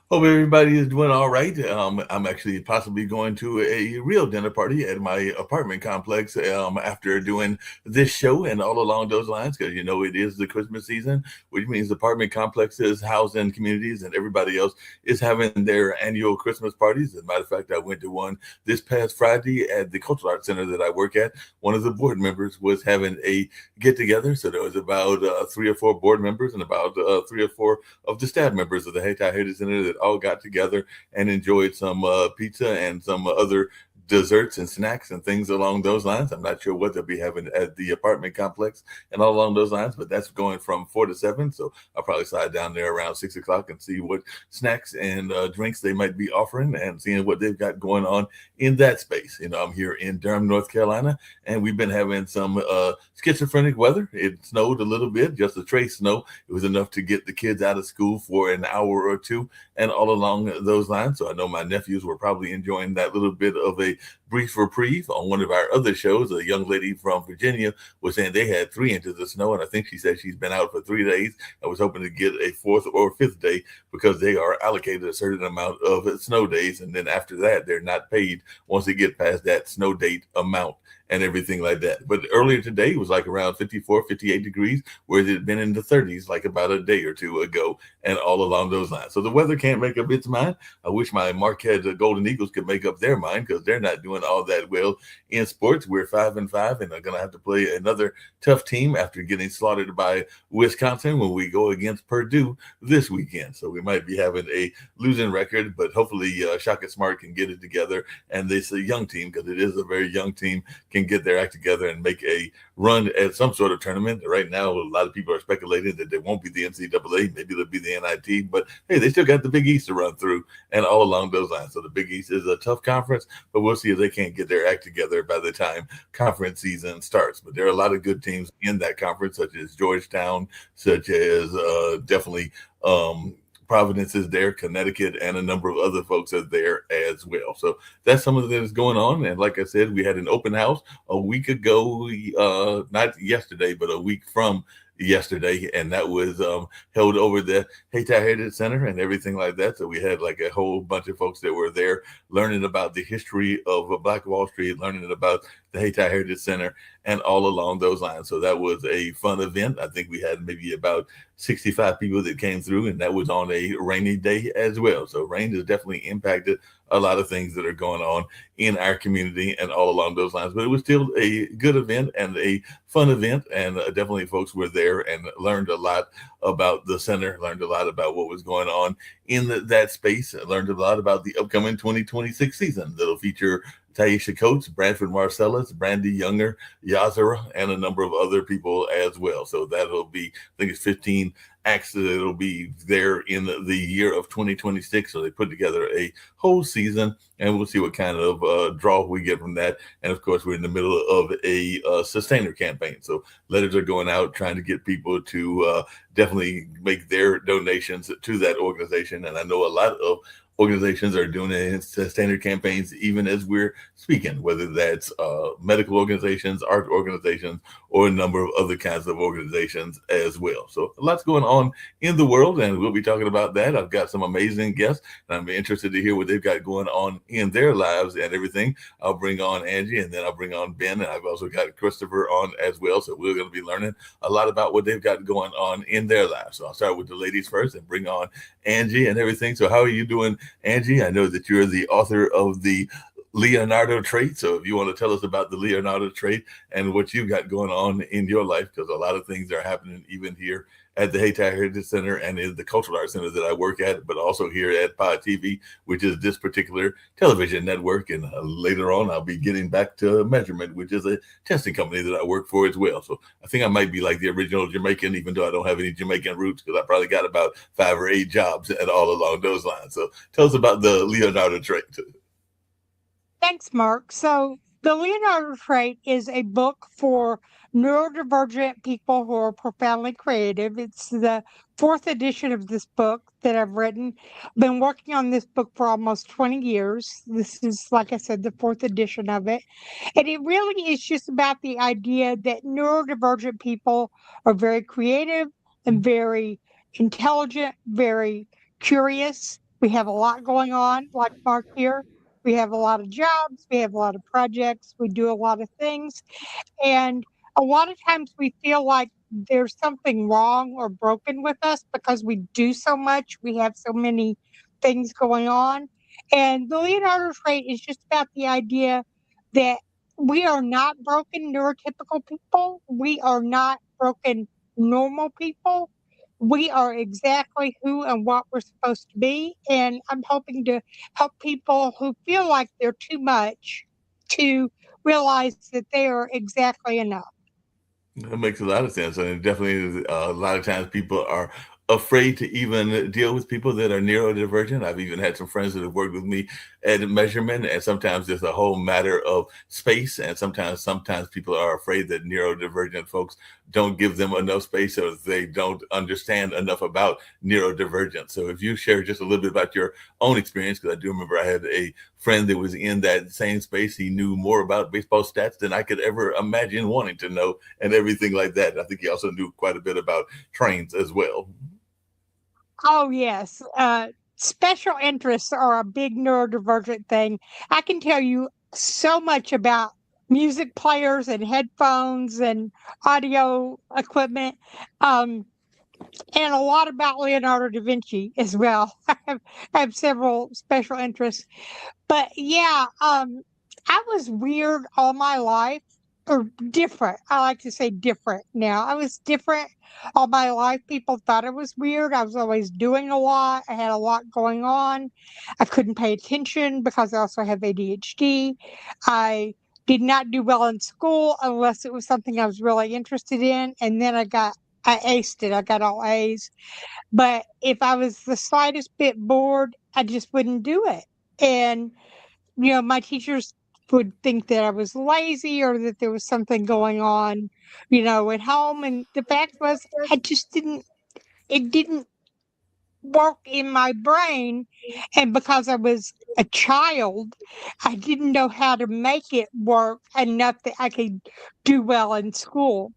Hope everybody is doing all right. I'm actually possibly going to a real dinner party at my apartment complex after doing this show and all along those lines, because it is the Christmas season, which means apartment complexes, housing communities, and everybody else is having their annual Christmas parties. As a matter of fact, I went to one this past Friday at the Cultural Arts Center that I work at. One of the board members was having a get together, so there was about 3 or 4 board members and about 3 or 4 of the staff members of the Hayti Heritage Center that all got together and enjoyed some pizza and some other desserts and snacks and things along those lines. I'm not sure what they'll be having at the apartment complex and all along those lines, but that's going from 4 to 7. So I'll probably slide down there around 6 o'clock and see what snacks and drinks they might be offering and seeing what they've got going on in that space. I'm here in Durham, North Carolina, and we've been having some schizophrenic weather. It snowed a little bit, just a trace snow. It was enough to get the kids out of school for an hour or two and all along those lines. So I know my nephews were probably enjoying that little bit of a brief reprieve. On one of our other shows, a young lady from Virginia was saying they had 3 inches of snow, and I think she said she's been out for 3 days and was hoping to get a fourth or fifth day because they are allocated a certain amount of snow days, and then after that, they're not paid once they get past that snow date amount and everything like that. But earlier today it was like around 54, 58 degrees, whereas it had been in the 30s like about a day or two ago, and all along those lines. So the weather can't make up its mind. I wish my Marquette Golden Eagles could make up their mind, because they're not doing all that well in sports. We're 5-5 and are going to have to play another tough team after getting slaughtered by Wisconsin when we go against Purdue this weekend. So we might be having a losing record, but hopefully Shaka Smart can get it together, and this a young team, because it is a very young team, can get their act together and make a run at some sort of tournament. Right now, a lot of people are speculating that they won't be the NCAA. Maybe they'll be the NIT, but hey, they still got the Big East to run through and all along those lines. So the Big East is a tough conference, but we'll see if they can't get their act together by the time conference season starts. But there are a lot of good teams in that conference, such as Georgetown, such as definitely Providence is there, Connecticut, and a number of other folks are there as well. So that's some of that is going on. And like I said, we had an open house a week ago, not yesterday, but a week from yesterday, and that was held over the Hayti Heritage Center and everything like that. So we had like a whole bunch of folks that were there learning about the history of Black Wall Street, learning about the Hayti Heritage Center, and all along those lines. So that was a fun event. I think we had maybe about 65 people that came through, and that was on a rainy day as well. So rain has definitely impacted a lot of things that are going on in our community and all along those lines. But it was still a good event and a fun event, and definitely folks were there and learned a lot about the center, learned a lot about what was going on in that space, learned a lot about the upcoming 2026 season that'll feature Taisha Coates, Bradford Marcellus, Brandy Younger, Yazara, and a number of other people as well. So that'll be, I think it's 15 acts that'll be there in the year of 2026. So they put together a whole season, and we'll see what kind of draw we get from that. And of course, we're in the middle of a sustainer campaign. So letters are going out trying to get people to definitely make their donations to that organization. And I know a lot of organizations are doing it in standard campaigns even as we're speaking, whether that's medical organizations, art organizations, or a number of other kinds of organizations as well. So a lot's going on in the world, and we'll be talking about that. I've got some amazing guests, and I'm interested to hear what they've got going on in their lives and everything. I'll bring on Angie, and then I'll bring on Ben, and I've also got Christopher on as well. So we're going to be learning a lot about what they've got going on in their lives. So I'll start with the ladies first and bring on Angie and everything. So how are you doing, Angie? I know that you're the author of the Leonardo trait. So if you want to tell us about the Leonardo trait and what you've got going on in your life, because a lot of things are happening even here at the Hayti Heritage Center and in the Cultural Arts Center that I work at, but also here at Pod TV, which is this particular television network. And later on, I'll be getting back to Measurement, which is a testing company that I work for as well. So I think I might be like the original Jamaican, even though I don't have any Jamaican roots, because I probably got about 5 or 8 jobs and all along those lines. So tell us about the Leonardo trait. Thanks, Mark. So, The Leonardo Trait is a book for neurodivergent people who are profoundly creative. It's the fourth edition of this book that I've written. I've been working on this book for almost 20 years. This is, like I said, the fourth edition of it. And it really is just about the idea that neurodivergent people are very creative and very intelligent, very curious. We have a lot going on, like Mark here. We have a lot of jobs, we have a lot of projects, we do a lot of things. And a lot of times we feel like there's something wrong or broken with us because we do so much. We have so many things going on. And the Leonardo trait is just about the idea that we are not broken neurotypical people. We are not broken normal people. We are exactly who and what we're supposed to be. And I'm hoping to help people who feel like they're too much to realize that they are exactly enough. That makes a lot of sense, and definitely a lot of times people are afraid to even deal with people that are neurodivergent. I've even had some friends that have worked with me at measurement, and sometimes it's a whole matter of space, and sometimes people are afraid that neurodivergent folks don't give them enough space or they don't understand enough about neurodivergence. So if you share just a little bit about your own experience, because I do remember I had a friend that was in that same space. He knew more about baseball stats than I could ever imagine wanting to know and everything like that. I think he also knew quite a bit about trains as well. Oh, yes. Special interests are a big neurodivergent thing. I can tell you so much about music players and headphones and audio equipment, um, and a lot about Leonardo da Vinci as well. I have several special interests. But yeah, I was weird all my life, or different. I like to say different now. I was different all my life. People thought I was weird. I was always doing a lot. I had a lot going on. I couldn't pay attention because I also have ADHD. I did not do well in school unless it was something I was really interested in. And then I aced it. I got all A's. But if I was the slightest bit bored, I just wouldn't do it. And my teachers would think that I was lazy or that there was something going on, at home. And the fact was, it didn't work in my brain. And because I was a child, I didn't know how to make it work enough that I could do well in school.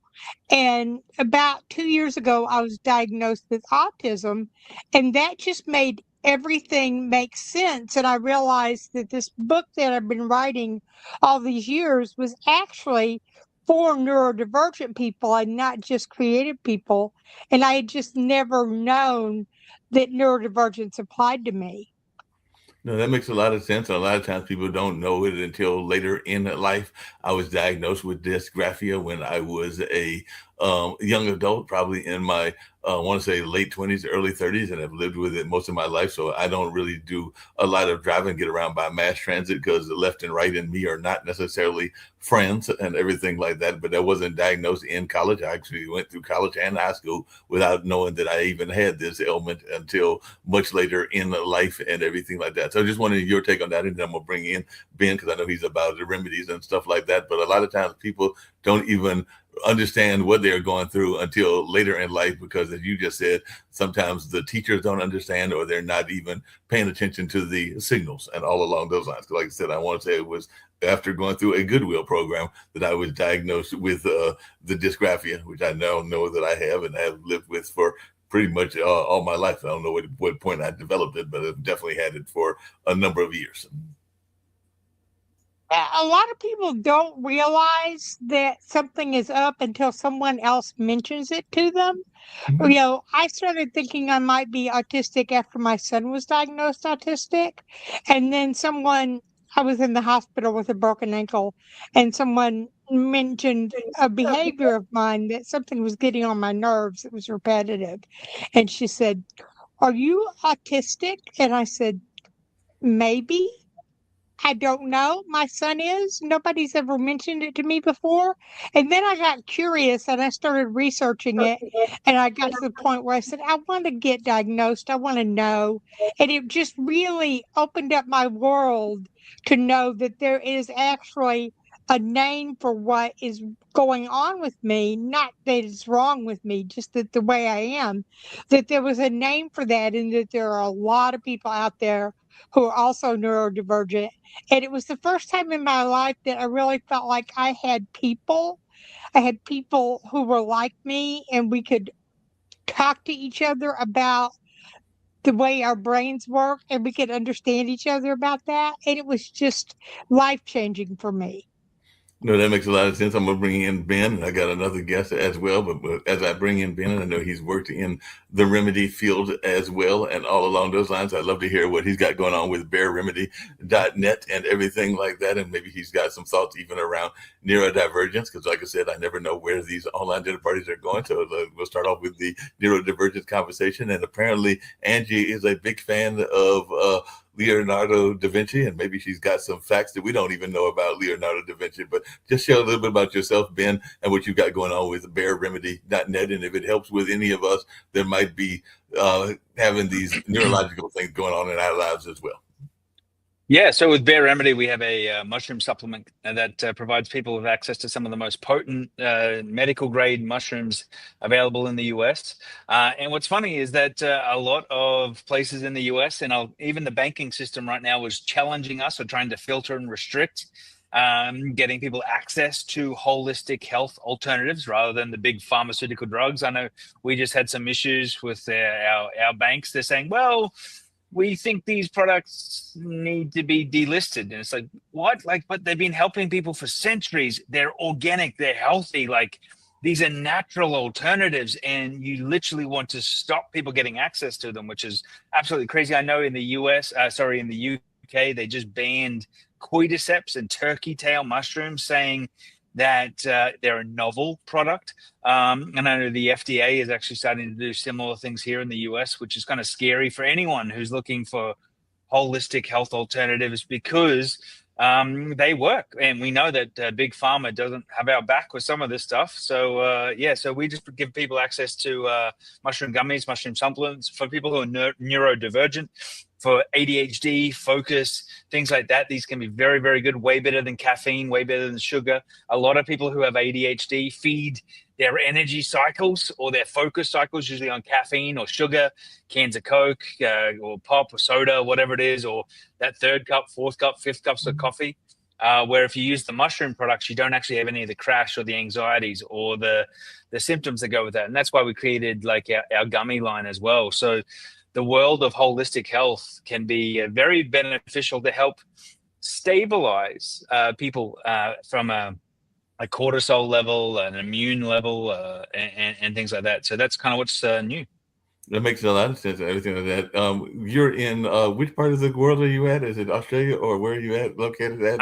And about 2 years ago, I was diagnosed with autism, and that just made everything make sense. And I realized that this book that I've been writing all these years was actually for neurodivergent people and not just creative people. And I had just never known that neurodivergence applied to me. No, that makes a lot of sense. And a lot of times people don't know it until later in life. I was diagnosed with dysgraphia when I was a young adult, probably in my, I want to say late 20s, early 30s, and I've lived with it most of my life. So I don't really do a lot of driving, get around by mass transit because the left and right and me are not necessarily friends and everything like that. But I wasn't diagnosed in college. I actually went through college and high school without knowing that I even had this ailment until much later in life and everything like that. So I just wanted your take on that. And then I'm going to bring in Ben because I know he's about the remedies and stuff like that. But a lot of times people don't even understand what they're going through until later in life because, as you just said, sometimes the teachers don't understand or they're not even paying attention to the signals and all along those lines. Like I said, I want to say it was after going through a Goodwill program that I was diagnosed with the dysgraphia, which I now know that I have and have lived with for pretty much all my life. I don't know what point I developed it, but I've definitely had it for a number of years. A lot of people don't realize that something is up until someone else mentions it to them. I started thinking I might be autistic after my son was diagnosed autistic. And then I was in the hospital with a broken ankle, and someone mentioned a behavior of mine that something was getting on my nerves. It was repetitive. And she said, "Are you autistic?" And I said, "Maybe. I don't know. My son is. Nobody's ever mentioned it to me before." And then I got curious and I started researching it. And I got to the point where I said, I want to get diagnosed. I want to know. And it just really opened up my world to know that there is actually a name for what is going on with me. Not that it's wrong with me, just that the way I am, that there was a name for that, and that there are a lot of people out there who are also neurodivergent. And it was the first time in my life that I really felt like I had people. I had people who were like me, and we could talk to each other about the way our brains work and we could understand each other about that. And it was just life changing for me. No, that makes a lot of sense. I'm gonna bring in Ben, and I got another guest as well. But as I bring in Ben, and I know he's worked in the remedy field as well, and all along those lines, I'd love to hear what he's got going on with BearRemedy.net and everything like that. And maybe he's got some thoughts even around neurodivergence, because, like I said, I never know where these online dinner parties are going. So we'll start off with the neurodivergence conversation. And apparently, Angie is a big fan of Leonardo da Vinci, and maybe she's got some facts that we don't even know about Leonardo da Vinci. But just share a little bit about yourself, Ben, and what you've got going on with BearRemedy.net, and if it helps with any of us that might be having these neurological things going on in our lives as well. Yeah, so with Bear Remedy, we have a mushroom supplement that provides people with access to some of the most potent medical grade mushrooms available in the US. And what's funny is that a lot of places in the US and even the banking system right now is challenging us or trying to filter and restrict getting people access to holistic health alternatives rather than the big pharmaceutical drugs. I know we just had some issues with our banks. They're saying, well, we think these products need to be delisted. And it's like, what? Like, but they've been helping people for centuries. They're organic, they're healthy. Like, these are natural alternatives, and you literally want to stop people getting access to them, which is absolutely crazy. I know in the in the UK, they just banned cordyceps and turkey tail mushrooms, saying that they're a novel product. And I know the FDA is actually starting to do similar things here in the US, which is kind of scary for anyone who's looking for holistic health alternatives, because they work. And we know that Big Pharma doesn't have our back with some of this stuff. So so we just give people access to mushroom gummies, mushroom supplements for people who are neurodivergent, for ADHD, focus, things like that. These can be very, very good, way better than caffeine, way better than sugar. A lot of people who have ADHD feed their energy cycles or their focus cycles usually on caffeine or sugar, cans of Coke or pop or soda, whatever it is, or that third cup, fourth cup, fifth cups of coffee. Where if you use the mushroom products, you don't actually have any of the crash or the anxieties or the symptoms that go with that. And that's why we created like our gummy line as well. So the world of holistic health can be very beneficial to help stabilize people from a cortisol level, an immune level, and things like that. So that's kind of what's new. That makes a lot of sense. Everything like that. You're in which part of the world are you at? Is it Australia, or where are you located at?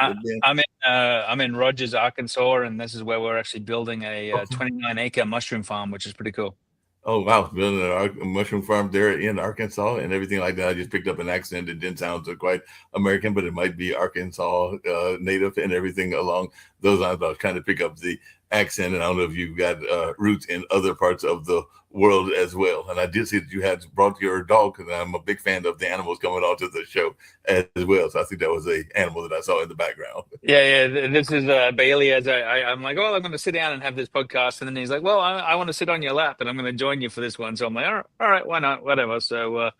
I'm in Rogers, Arkansas, and this is where we're actually building a 29-acre mushroom farm, which is pretty cool. Oh, wow. Building a mushroom farm there in Arkansas and everything like that. I just picked up an accent that didn't sound so quite American, but it might be Arkansas native and everything along those lines. I was trying to pick up the accent, and I don't know if you've got roots in other parts of the world as well. And I did see that you had brought your dog, because I'm a big fan of the animals coming onto the show as well. So I think that was an animal that I saw in the background. Yeah. This is Bailey. As I'm like, oh, I'm going to sit down and have this podcast, and then he's like, well, I want to sit on your lap, and I'm going to join you for this one. So I'm like, all right, why not? Whatever. So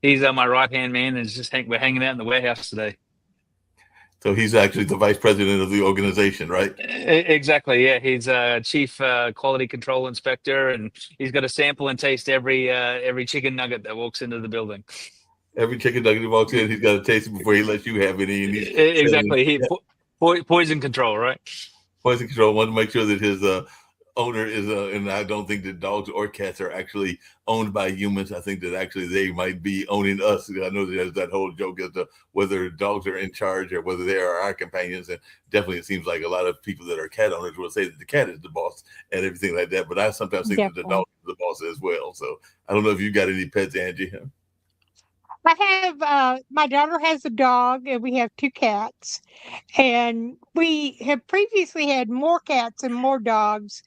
he's my right hand man, and we're hanging out in the warehouse today. So he's actually the vice president of the organization, right? Exactly. Yeah, he's chief quality control inspector, and he's got to sample and taste every chicken nugget that walks into the building. Every chicken nugget that walks in, he's got to taste it before he lets you have any. Exactly. Poison control, right? Poison control. Want to make sure that his owner is, and I don't think that dogs or cats are actually owned by humans. I think that actually they might be owning us. I know there's that whole joke as to whether dogs are in charge or whether they are our companions. And definitely it seems like a lot of people that are cat owners will say that the cat is the boss and everything like that. But I sometimes think that the dog is the boss as well. So I don't know if you got any pets, Angie. I have my daughter has a dog, and we have 2 cats, and we have previously had more cats and more dogs,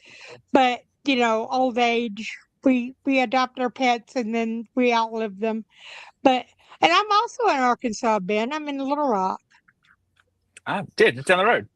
but old age, we adopt our pets and then we outlive them. And I'm also in Arkansas, Ben. I'm in Little Rock. It's down the road.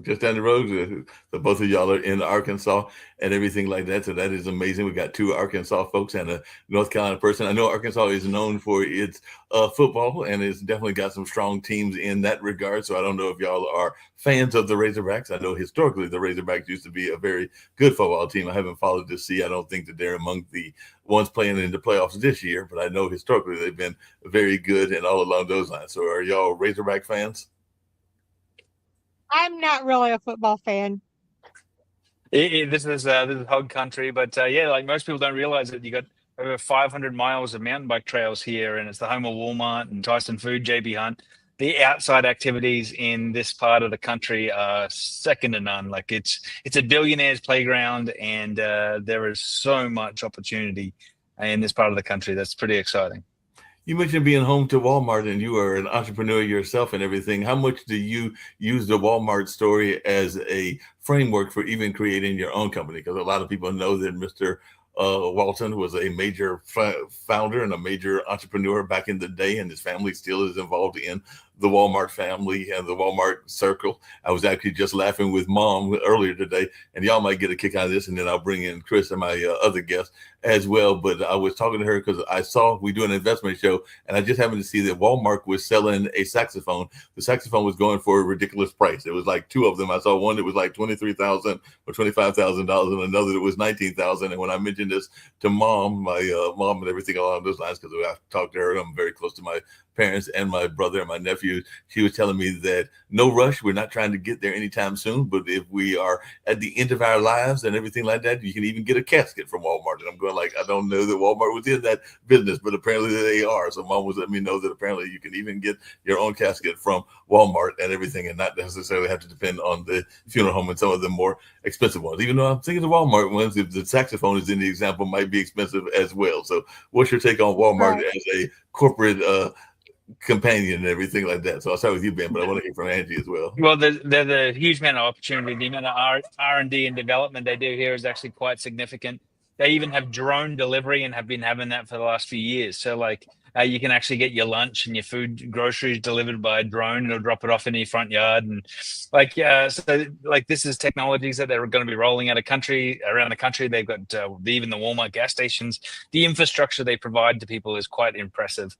just down the road. The both of y'all are in Arkansas and everything like that. So that is amazing. We got two Arkansas folks and a North Carolina person. I know Arkansas is known for its football, and it's definitely got some strong teams in that regard. So I don't know if y'all are fans of the Razorbacks. I know historically the Razorbacks used to be a very good football team. I haven't followed to see. I don't think that they're among the ones playing in the playoffs this year, but I know historically they've been very good and all along those lines. So are y'all Razorback fans? I'm not really a football fan. This is hog country, but yeah, like most people don't realize that you got over 500 miles of mountain bike trails here, and it's the home of Walmart and Tyson Food, JB Hunt. The outside activities in this part of the country are second to none. Like it's a billionaire's playground, and there is so much opportunity in this part of the country. That's pretty exciting. You mentioned being home to Walmart, and you are an entrepreneur yourself and everything. How much do you use the Walmart story as a framework for even creating your own company? Because a lot of people know that Mr. Walton was a major founder and a major entrepreneur back in the day, and his family still is involved in the Walmart family and the Walmart circle. I was actually just laughing with Mom earlier today, and y'all might get a kick out of this, and then I'll bring in Chris and my other guest as well. But I was talking to her because I saw we do an investment show, and I just happened to see that Walmart was selling a saxophone. The saxophone was going for a ridiculous price. It was like two of them. I saw one that was like $23,000 or $25,000, and another that was $19,000. And when I mentioned this to Mom, my mom and everything along those lines, because I talked to her, I'm very close to my parents and my brother and my nephew. She was telling me that no rush. We're not trying to get there anytime soon, but if we are at the end of our lives and everything like that, you can even get a casket from Walmart. And I'm going like, I don't know that Walmart was in that business, but apparently they are. So Mom was letting me know that apparently you can even get your own casket from Walmart and everything, and not necessarily have to depend on the funeral home and some of the more expensive ones. Even though I'm thinking the Walmart ones, if the saxophone is in the example, might be expensive as well. So what's your take on Walmart as a corporate companion and everything like that? So I'll start with you, Ben, but I want to hear from Angie as well. Well, there's a huge amount of opportunity. The amount of R&D and development they do here is actually quite significant. They even have drone delivery and have been having that for the last few years. So like you can actually get your lunch and your food, groceries delivered by a drone. It'll drop it off in your front yard. And like, so like this is technologies that they're going to be rolling out around the country. They've got even the Walmart gas stations. The infrastructure they provide to people is quite impressive.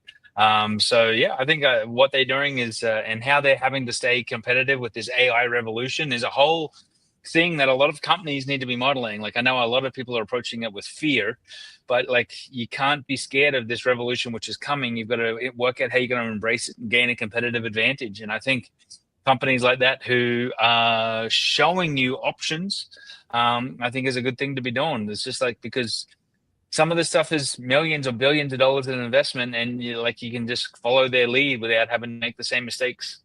So yeah, I think what they're doing is and how they're having to stay competitive with this AI revolution is a whole thing that a lot of companies need to be modeling. Like I know a lot of people are approaching it with fear, but like you can't be scared of this revolution which is coming. You've got to work out how you're going to embrace it and gain a competitive advantage. And I think companies like that who are showing you options, I think is a good thing to be doing. It's just like because some of this stuff is millions or billions of dollars in investment, and you can just follow their lead without having to make the same mistakes.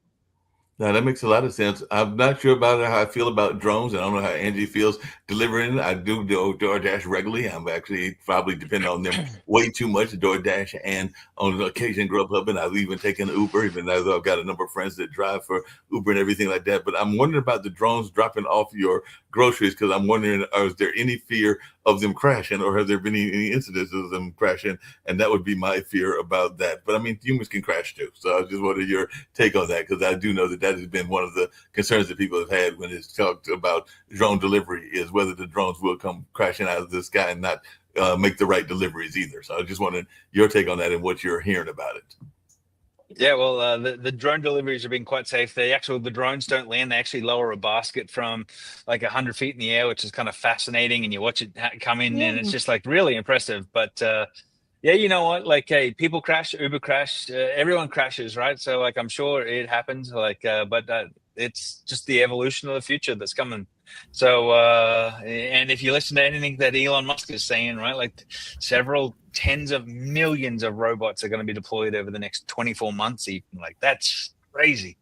Now that makes a lot of sense. I'm not sure about how I feel about drones. I don't know how Angie feels delivering. I do DoorDash regularly. I'm actually probably depending on them way too much, DoorDash and on occasion Grubhub, and I've even taken Uber, even though I've got a number of friends that drive for Uber and everything like that. But I'm wondering about the drones dropping off your groceries, because I'm wondering, is there any fear of them crashing, or have there been any incidents of them crashing? And that would be my fear about that. But I mean, humans can crash too. So I just wanted your take on that, because I do know that has been one of the concerns that people have had when it's talked about drone delivery, is whether the drones will come crashing out of the sky and not make the right deliveries either. So I just wanted your take on that and what you're hearing about it. Yeah, well, the drone deliveries have been quite safe. The drones don't land. They actually lower a basket from like 100 feet in the air, which is kind of fascinating. And you watch it come in, and it's just like really impressive. But yeah, you know what? Like, hey, people crash, Uber crash, everyone crashes, right? So like, I'm sure it happens. Like, but it's just the evolution of the future that's coming. So, and if you listen to anything that Elon Musk is saying, right, like several tens of millions of robots are going to be deployed over the next 24 months. Even like that's crazy.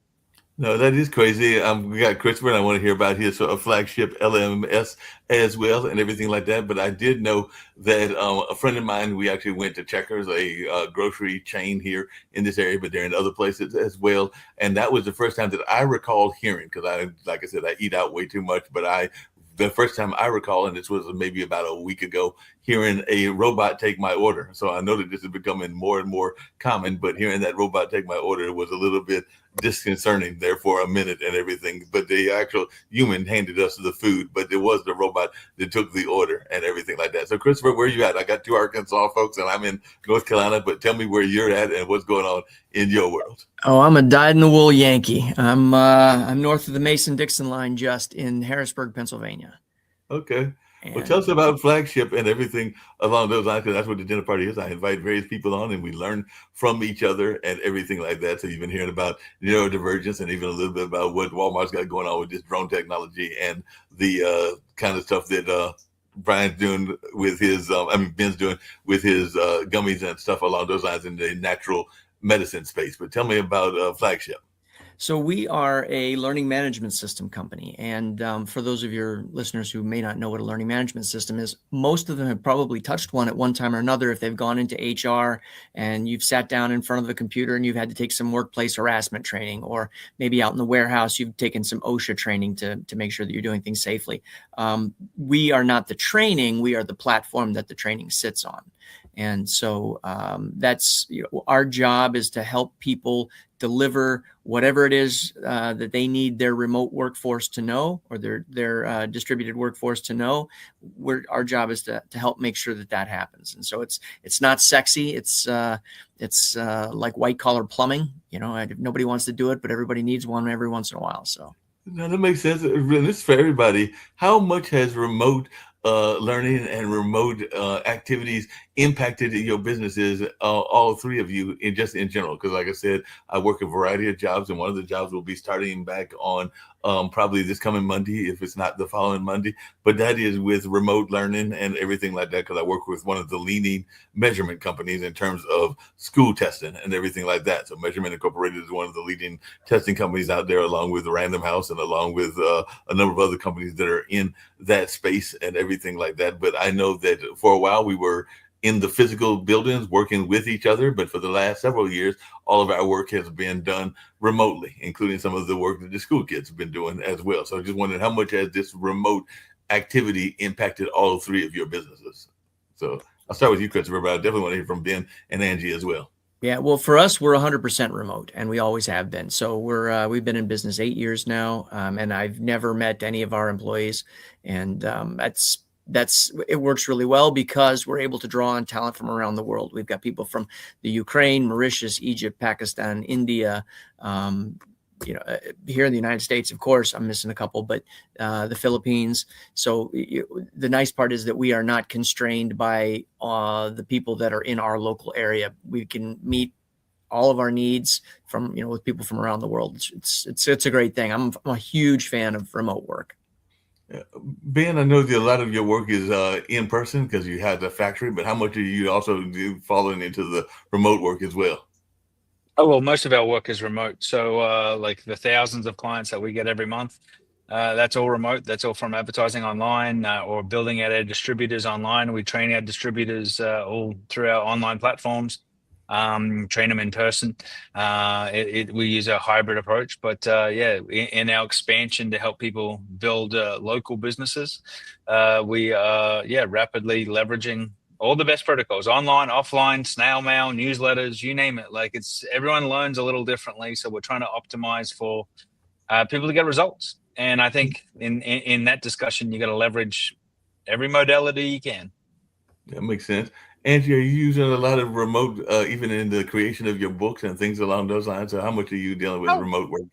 No, that is crazy. We got Christopher, and I want to hear about his flagship LMS as well and everything like that. But I did know that a friend of mine, we actually went to Checkers, a grocery chain here in this area, but they're in other places as well. And that was the first time that I recall hearing, because like I said, I eat out way too much, but the first time I recall, and this was maybe about a week ago, hearing a robot take my order. So I know that this is becoming more and more common, but hearing that robot take my order was a little bit disconcerting there for a minute and everything. But the actual human handed us the food, but it was the robot that took the order and everything like that. So Christopher, where are you at? I got 2 Arkansas folks and I'm in North Carolina, but tell me where you're at and what's going on in your world. Oh, I'm a dyed-in-the-wool Yankee. I'm north of the Mason-Dixon line, just in Harrisburg, Pennsylvania. Okay. Well, And tell us about Flagship and everything along those lines, because that's what the dinner party is. I invite various people on and we learn from each other and everything like that. So you've been hearing about neurodivergence and even a little bit about what Walmart's got going on with this drone technology and the kind of stuff that Brian's doing with his, Ben's doing with his gummies and stuff along those lines in the natural medicine space. But tell me about Flagship. So we are a learning management system company. And for those of your listeners who may not know what a learning management system is, most of them have probably touched one at one time or another if they've gone into HR and you've sat down in front of the computer and you've had to take some workplace harassment training, or maybe out in the warehouse, you've taken some OSHA training to make sure that you're doing things safely. We are not the training, we are the platform that the training sits on. And so that's our job is to help people deliver whatever it is that they need their remote workforce to know, or their distributed workforce to know. Our job is to help make sure that happens. And so it's not sexy. It's like white collar plumbing. Nobody wants to do it, but everybody needs one every once in a while. So now that makes sense. This is for everybody. How much has remote learning and remote activities impacted your businesses, all 3 of you, in general? Because like I said, I work a variety of jobs, and one of the jobs will be starting back on probably this coming Monday, if it's not the following Monday. But that is with remote learning and everything like that, because I work with one of the leading measurement companies in terms of school testing and everything like that. So Measurement Incorporated is one of the leading testing companies out there, along with Random House and along with a number of other companies that are in that space and everything like that. But I know that for a while we were in the physical buildings working with each other, but for the last several years, all of our work has been done remotely, including some of the work that the school kids have been doing as well. So I just wondered, how much has this remote activity impacted all 3 of your businesses? So I'll start with you, Christopher, but I definitely want to hear from Ben and Angie as well. Yeah, well, for us, we're 100% remote, and we always have been. So we've been in business 8 years now, and I've never met any of our employees, and it works really well because we're able to draw on talent from around the world. We've got people from the Ukraine, Mauritius, Egypt, Pakistan, India, here in the United States, of course, I'm missing a couple, but the Philippines. So the nice part is that we are not constrained by the people that are in our local area. We can meet all of our needs from, with people from around the world. It's a great thing. I'm a huge fan of remote work. Ben, I know that a lot of your work is in person because you have the factory, but how much are you also falling into the remote work as well? Oh, well, most of our work is remote. So like the thousands of clients that we get every month, that's all remote. That's all from advertising online or building out our distributors online. We train our distributors all through our online platforms, train them in person. We use a hybrid approach, but in our expansion to help people build local businesses, we are rapidly leveraging all the best protocols, online, offline, snail mail, newsletters, you name it. Like everyone learns a little differently. So we're trying to optimize for people to get results. And I think in that discussion, you got to leverage every modality you can. That makes sense. Angie, are you using a lot of remote, even in the creation of your books and things along those lines? So how much are you dealing with remote work?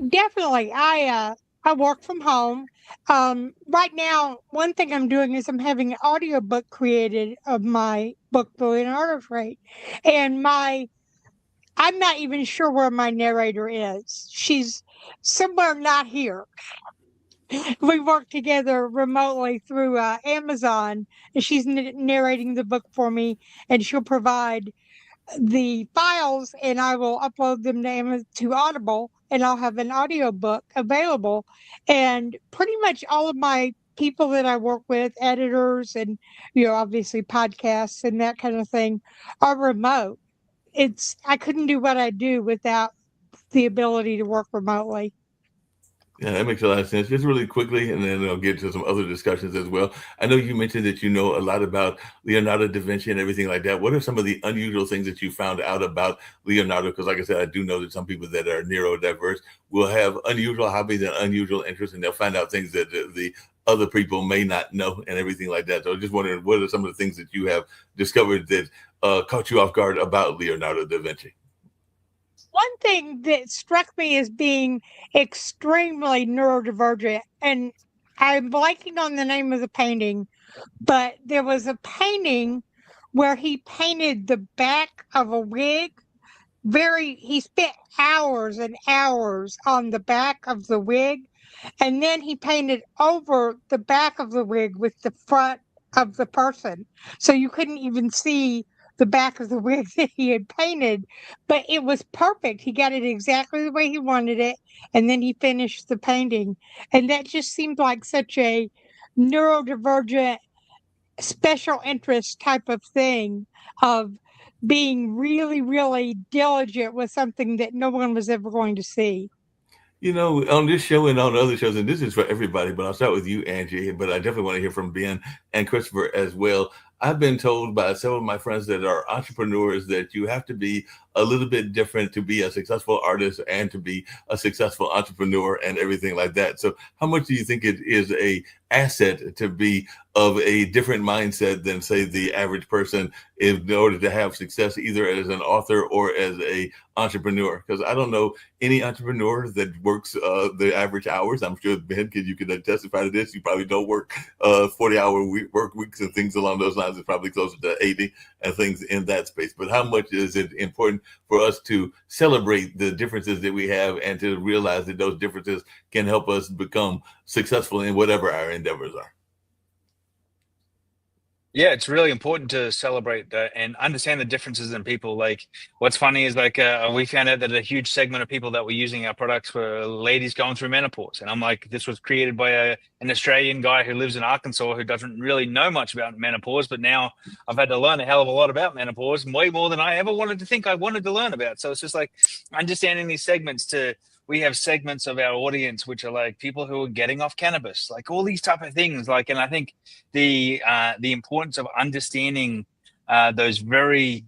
Definitely. I work from home. Right now, one thing I'm doing is I'm having an audiobook created of my book, The Leonardo Freight. And I'm not even sure where my narrator is. She's somewhere not here. We work together remotely through Amazon, and she's narrating the book for me, and she'll provide the files, and I will upload them to Audible, and I'll have an audiobook available. And pretty much all of my people that I work with, editors and, obviously podcasts and that kind of thing, are remote. I couldn't do what I do without the ability to work remotely. Yeah, that makes a lot of sense. Just really quickly, and then I'll get to some other discussions as well. I know you mentioned that you know a lot about Leonardo da Vinci and everything like that. What are some of the unusual things that you found out about Leonardo? Because, like I said, I do know that some people that are neurodiverse will have unusual hobbies and unusual interests, and they'll find out things that the other people may not know and everything like that. So, I'm just wondering, what are some of the things that you have discovered that caught you off guard about Leonardo da Vinci? One thing that struck me as being extremely neurodivergent, and I'm blanking on the name of the painting, but there was a painting where he painted the back of a wig. He spent hours and hours on the back of the wig, and then he painted over the back of the wig with the front of the person. So you couldn't even see the back of the wig that he had painted, but it was perfect. He got it exactly the way he wanted it, and then he finished the painting. And that just seemed like such a neurodivergent special interest type of thing, of being really, really diligent with something that no one was ever going to see. You know, on this show and on other shows, and this is for everybody, but I'll start with you, Angie, but I definitely want to hear from Ben and Christopher as well. I've been told by several of my friends that are entrepreneurs that you have to be a little bit different to be a successful artist and to be a successful entrepreneur and everything like that. So how much do you think it is a asset to be of a different mindset than, say, the average person in order to have success either as an author or as a entrepreneur? Because I don't know any entrepreneur that works the average hours. I'm sure, Ben, you could testify to this. You probably don't work 40-hour work weeks and things along those lines. It's probably closer to 80 and things in that space. But how much is it important for us to celebrate the differences that we have and to realize that those differences can help us become successful in whatever our endeavors are? Yeah, it's really important to celebrate and understand the differences in people. Like, what's funny is like we found out that a huge segment of people that were using our products were ladies going through menopause, and I'm like, this was created by an Australian guy who lives in Arkansas who doesn't really know much about menopause, but now I've had to learn a hell of a lot about menopause, way more than I ever wanted to think I wanted to learn about. So it's just like understanding these segments to. We have segments of our audience which are like people who are getting off cannabis, like all these type of things. Like, and I think the importance of understanding those very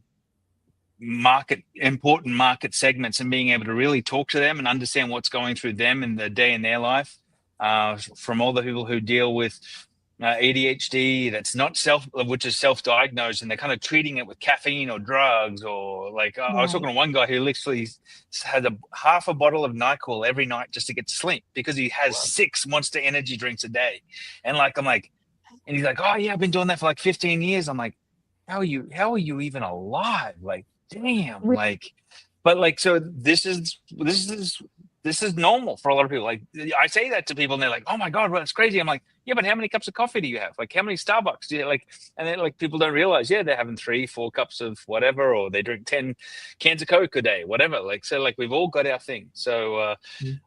important market segments and being able to really talk to them and understand what's going through them in the day in their life, from all the people who deal with ADHD that's not which is self-diagnosed, and they're kind of treating it with caffeine or drugs, or like I was talking to one guy who literally has half a bottle of NyQuil every night just to get to sleep because he has 6 Monster Energy drinks a day. And like, I'm like, and he's like, oh yeah, I've been doing that for like 15 years. I'm like, how are you even alive? Like, damn. Like, but like, so this is normal for a lot of people. Like, I say that to people and they're like, oh my God, well, it's crazy. I'm like, yeah, but how many cups of coffee do you have? Like, how many Starbucks do you like? And then like people don't realize, yeah, they're having 3-4 cups of whatever, or they drink 10 cans of Coke a day, whatever. Like, so like we've all got our thing. So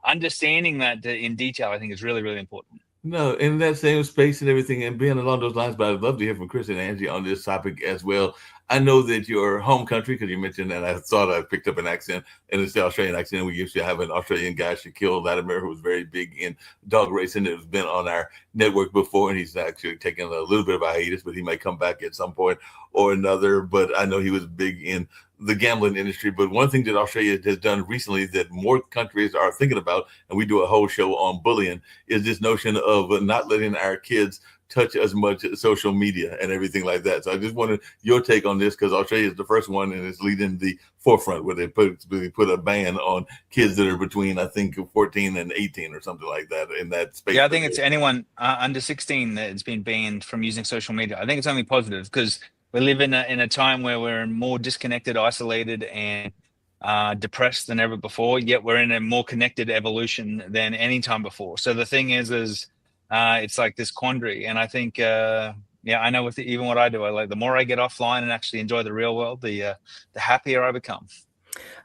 understanding that in detail, I think is really, really important. No, in that same space and everything, and being along those lines, but I'd love to hear from Chris and Angie on this topic as well. I know that your home country, because you mentioned, and I thought I picked up an accent, and it's the Australian accent. We used to have an Australian guy, Shaquille Latimer, who was very big in dog racing. It has been on our network before, and he's actually taken a little bit of a hiatus, but he might come back at some point or another. But I know he was big in the gambling industry. But one thing that Australia has done recently that more countries are thinking about, and we do a whole show on bullying, is this notion of not letting our kids touch as much social media and everything like that. So I just wanted your take on this, because Australia is the first one and it's leading the forefront where they put a ban on kids that are between, I think, 14 and 18 or something like that in that space. Yeah, I think it's anyone under 16 that's been banned from using social media. I think it's only positive because we live in a time where we're more disconnected, isolated, and depressed than ever before. Yet we're in a more connected evolution than any time before. So the thing is it's like this quandary. And I think, yeah, I know even what I do, I like the more I get offline and actually enjoy the real world, the happier I become.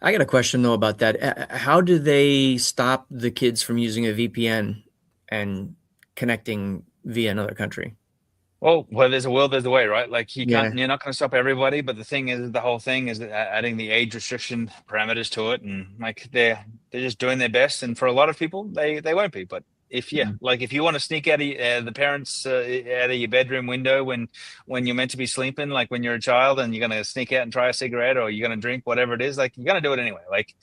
I got a question though about that. How do they stop the kids from using a VPN and connecting via another country? Well, where there's a will, there's a way, right? Like Yeah. you're not going to stop everybody. But the thing is, the whole thing is adding the age restriction parameters to it, and like they're just doing their best. And for a lot of people, they won't be. But if you want to sneak out of the parents out of your bedroom window when you're meant to be sleeping, like when you're a child, and you're going to sneak out and try a cigarette, or you're going to drink whatever it is, like you're going to do it anyway. Like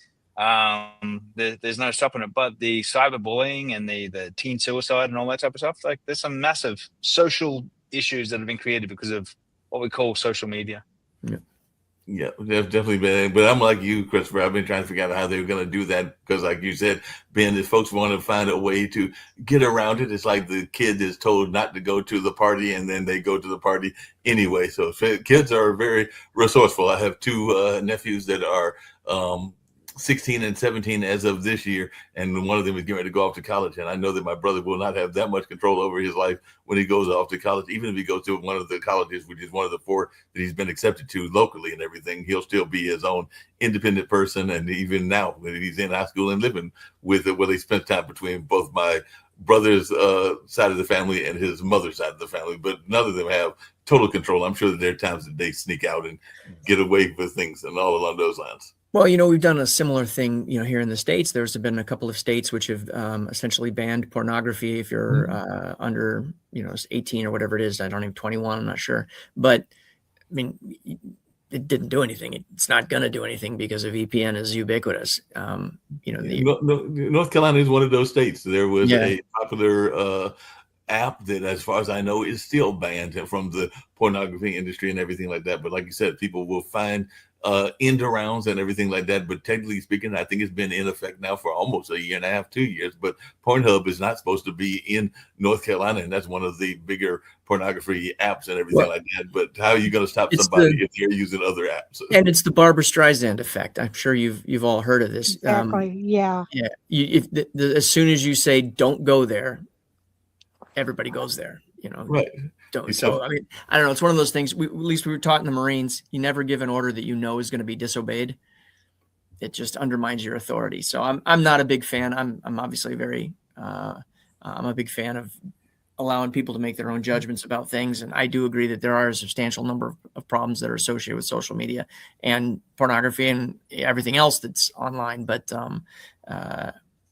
there's no stopping it. But the cyberbullying and the teen suicide and all that type of stuff, like there's some massive social issues that have been created because of what we call social media. Yeah, there's definitely been. But I'm like you, Christopher. I've been trying to figure out how they're going to do that because, like you said, Ben, if folks want to find a way to get around it, it's like the kid is told not to go to the party, and then they go to the party anyway. So kids are very resourceful. I have two nephews that are 16 and 17 as of this year, and one of them is getting ready to go off to college. And I know that my brother will not have that much control over his life when he goes off to college. Even if he goes to one of the colleges, which is one of the 4 that he's been accepted to locally and everything, he'll still be his own independent person. And even now, when he's in high school and living with it, well, he spends time between both my brother's side of the family and his mother's side of the family, but none of them have total control. I'm sure that there are times that they sneak out and get away with things and all along those lines. Well, we've done a similar thing, here in the States. There's been a couple of states which have essentially banned pornography if you're under, 18 or whatever it is. I don't even 21. I'm not sure. But I mean, it didn't do anything. It's not going to do anything because of VPN is ubiquitous. North Carolina is one of those states. There was a popular app that, as far as I know, is still banned from the pornography industry and everything like that. But like you said, people will find end arounds and everything like that. But technically speaking, I think it's been in effect now for almost a year and a half, 2 years. But Pornhub is not supposed to be in North Carolina, and that's one of the bigger pornography apps and everything like that. But how are you going to stop somebody if they're using other apps? And it's the Barbara Streisand effect. I'm sure you've all heard of this. Exactly. Yeah. As soon as you say don't go there, everybody goes there. Right. So I mean, I don't know. It's one of those things. At least we were taught in the Marines. You never give an order that is going to be disobeyed. It just undermines your authority. So I'm not a big fan. I'm obviously I'm a big fan of allowing people to make their own judgments about things. And I do agree that there are a substantial number of problems that are associated with social media and pornography and everything else that's online. But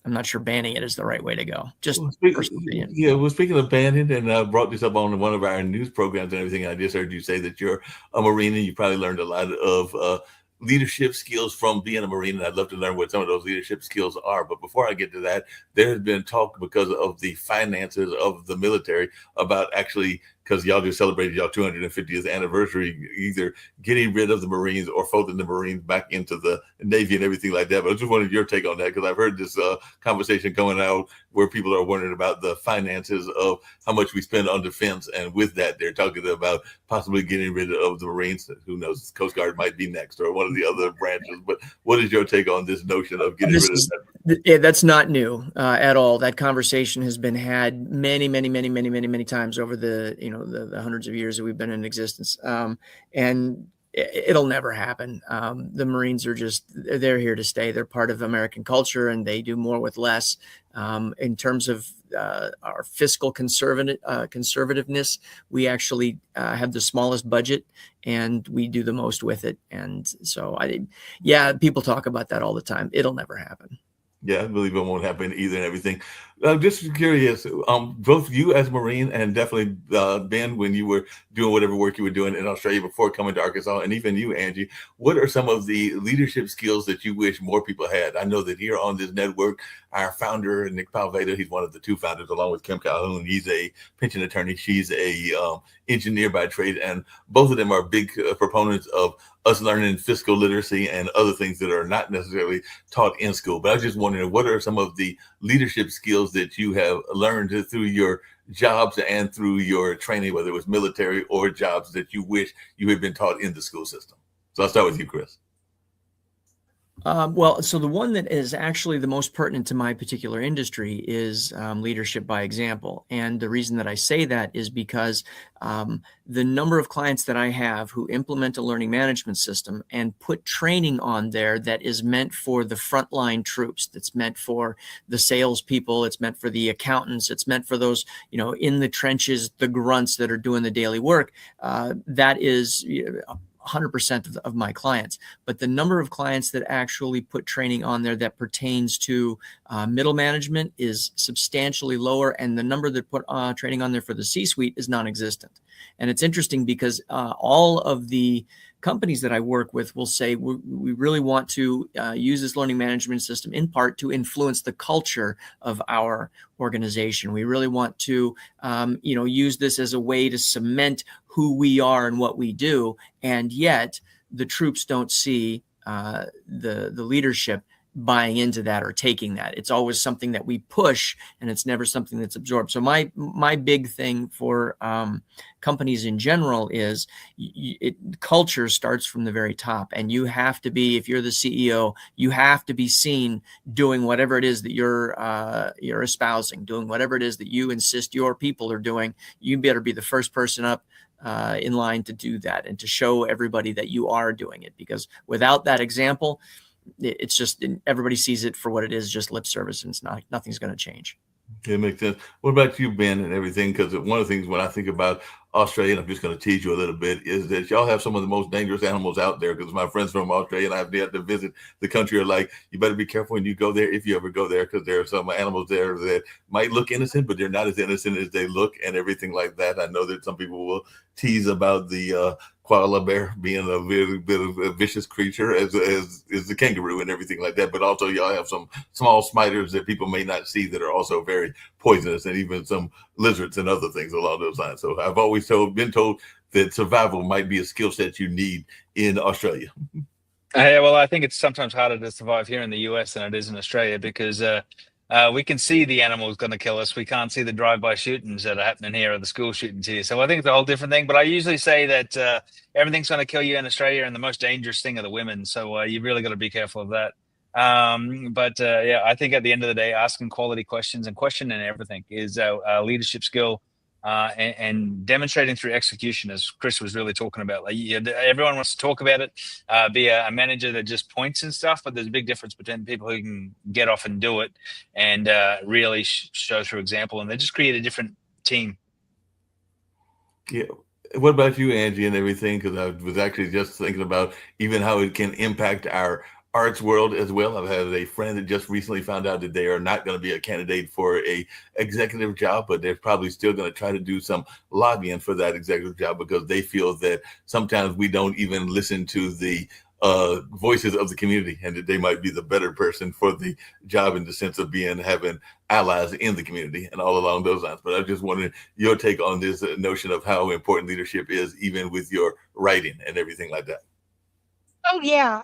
I'm not sure banning it is the right way to go. Speaking of banning, and I brought this up on one of our news programs and everything. I just heard you say that you're a Marine and you probably learned a lot of leadership skills from being a Marine, and I'd love to learn what some of those leadership skills are. But before I get to that, there has been talk because of the finances of the military about actually, because y'all just celebrated y'all 250th anniversary, either getting rid of the Marines or folding the Marines back into the Navy and everything like that. But I just wanted your take on that, because I've heard this conversation going out where people are wondering about the finances of how much we spend on defense. And with that, they're talking about possibly getting rid of the Marines. Who knows? Coast Guard might be next, or one of the other branches. But what is your take on this notion of getting rid of that? Yeah, that's not new at all. That conversation has been had many, many, many, many, many, many times over the hundreds of years that we've been in existence. And it'll never happen. The Marines they're here to stay. They're part of American culture, and they do more with less. In terms of our fiscal conservativeness, we actually have the smallest budget, and we do the most with it. And so people talk about that all the time. It'll never happen. Yeah, I believe it won't happen either and everything. Just curious, both you as a Marine and definitely Ben, when you were doing whatever work you were doing in Australia before coming to Arkansas, and even you, Angie, what are some of the leadership skills that you wish more people had? I know that here on this network, our founder, Nick Palveda, he's one of the 2 founders along with Kim Calhoun. He's a pension attorney. She's a engineer by trade, and both of them are big proponents of us learning fiscal literacy and other things that are not necessarily taught in school. But I was just wondering, what are some of the leadership skills that you have learned through your jobs and through your training, whether it was military or jobs, that you wish you had been taught in the school system? So I'll start with you, Chris. Well, so the one that is actually the most pertinent to my particular industry is leadership by example. And the reason that I say that is because the number of clients that I have who implement a learning management system and put training on there that is meant for the frontline troops, that's meant for the salespeople, it's meant for the accountants, it's meant for those, in the trenches, the grunts that are doing the daily work. That is 100% of my clients, but the number of clients that actually put training on there that pertains to middle management is substantially lower, and the number that put training on there for the C-suite is non-existent. And it's interesting because all of the companies that I work with will say we really want to use this learning management system in part to influence the culture of our organization. We really want to, use this as a way to cement who we are and what we do. And yet the troops don't see the leadership buying into that or taking that. It's always something that we push, and it's never something that's absorbed. So my big thing for companies in general is culture starts from the very top, and you have to be, if you're the CEO, you have to be seen doing whatever it is that you're espousing, doing whatever it is that you insist your people are doing. You better be the first person up in line to do that and to show everybody that you are doing it, because without that example, it's just everybody sees it for what it is, just lip service, and it's nothing's going to change. It makes sense. What about you, Ben, and everything? Because one of the things when I think about Australia, and I'm just going to tease you a little bit, is that y'all have some of the most dangerous animals out there. Because my friends from Australia and I've yet to visit the country are like, you better be careful when you go there, if you ever go there, because there are some animals there that might look innocent, but they're not as innocent as they look, and everything like that. I know that some people will tease about the koala bear being a very bit of a vicious creature as the kangaroo and everything like that. But also y'all have some small spiders that people may not see that are also very poisonous, and even some lizards and other things along those lines. So I've always been told that survival might be a skill set you need in Australia. Well, I think it's sometimes harder to survive here in the US than it is in Australia, because we can see the animals going to kill us. We can't see the drive-by shootings that are happening here, or the school shootings here. So I think it's a whole different thing. But I usually say that everything's going to kill you in Australia, and the most dangerous thing are the women. So you've really got to be careful of that. I think at the end of the day, asking quality questions and questioning everything is a leadership skill, and demonstrating through execution, as Chris was really talking about. Like, everyone wants to talk about it, be a manager that just points and stuff, but there's a big difference between people who can get off and do it and really show through example, and they just create a different team. Yeah. What about you, Angie, and everything? Because I was actually just thinking about even how it can impact our arts world as well. I've had a friend that just recently found out that they are not going to be a candidate for a executive job, but they're probably still going to try to do some lobbying for that executive job, because they feel that sometimes we don't even listen to the voices of the community, and that they might be the better person for the job in the sense of having allies in the community and all along those lines. But I just wanted your take on this notion of how important leadership is, even with your writing and everything like that. Oh, yeah.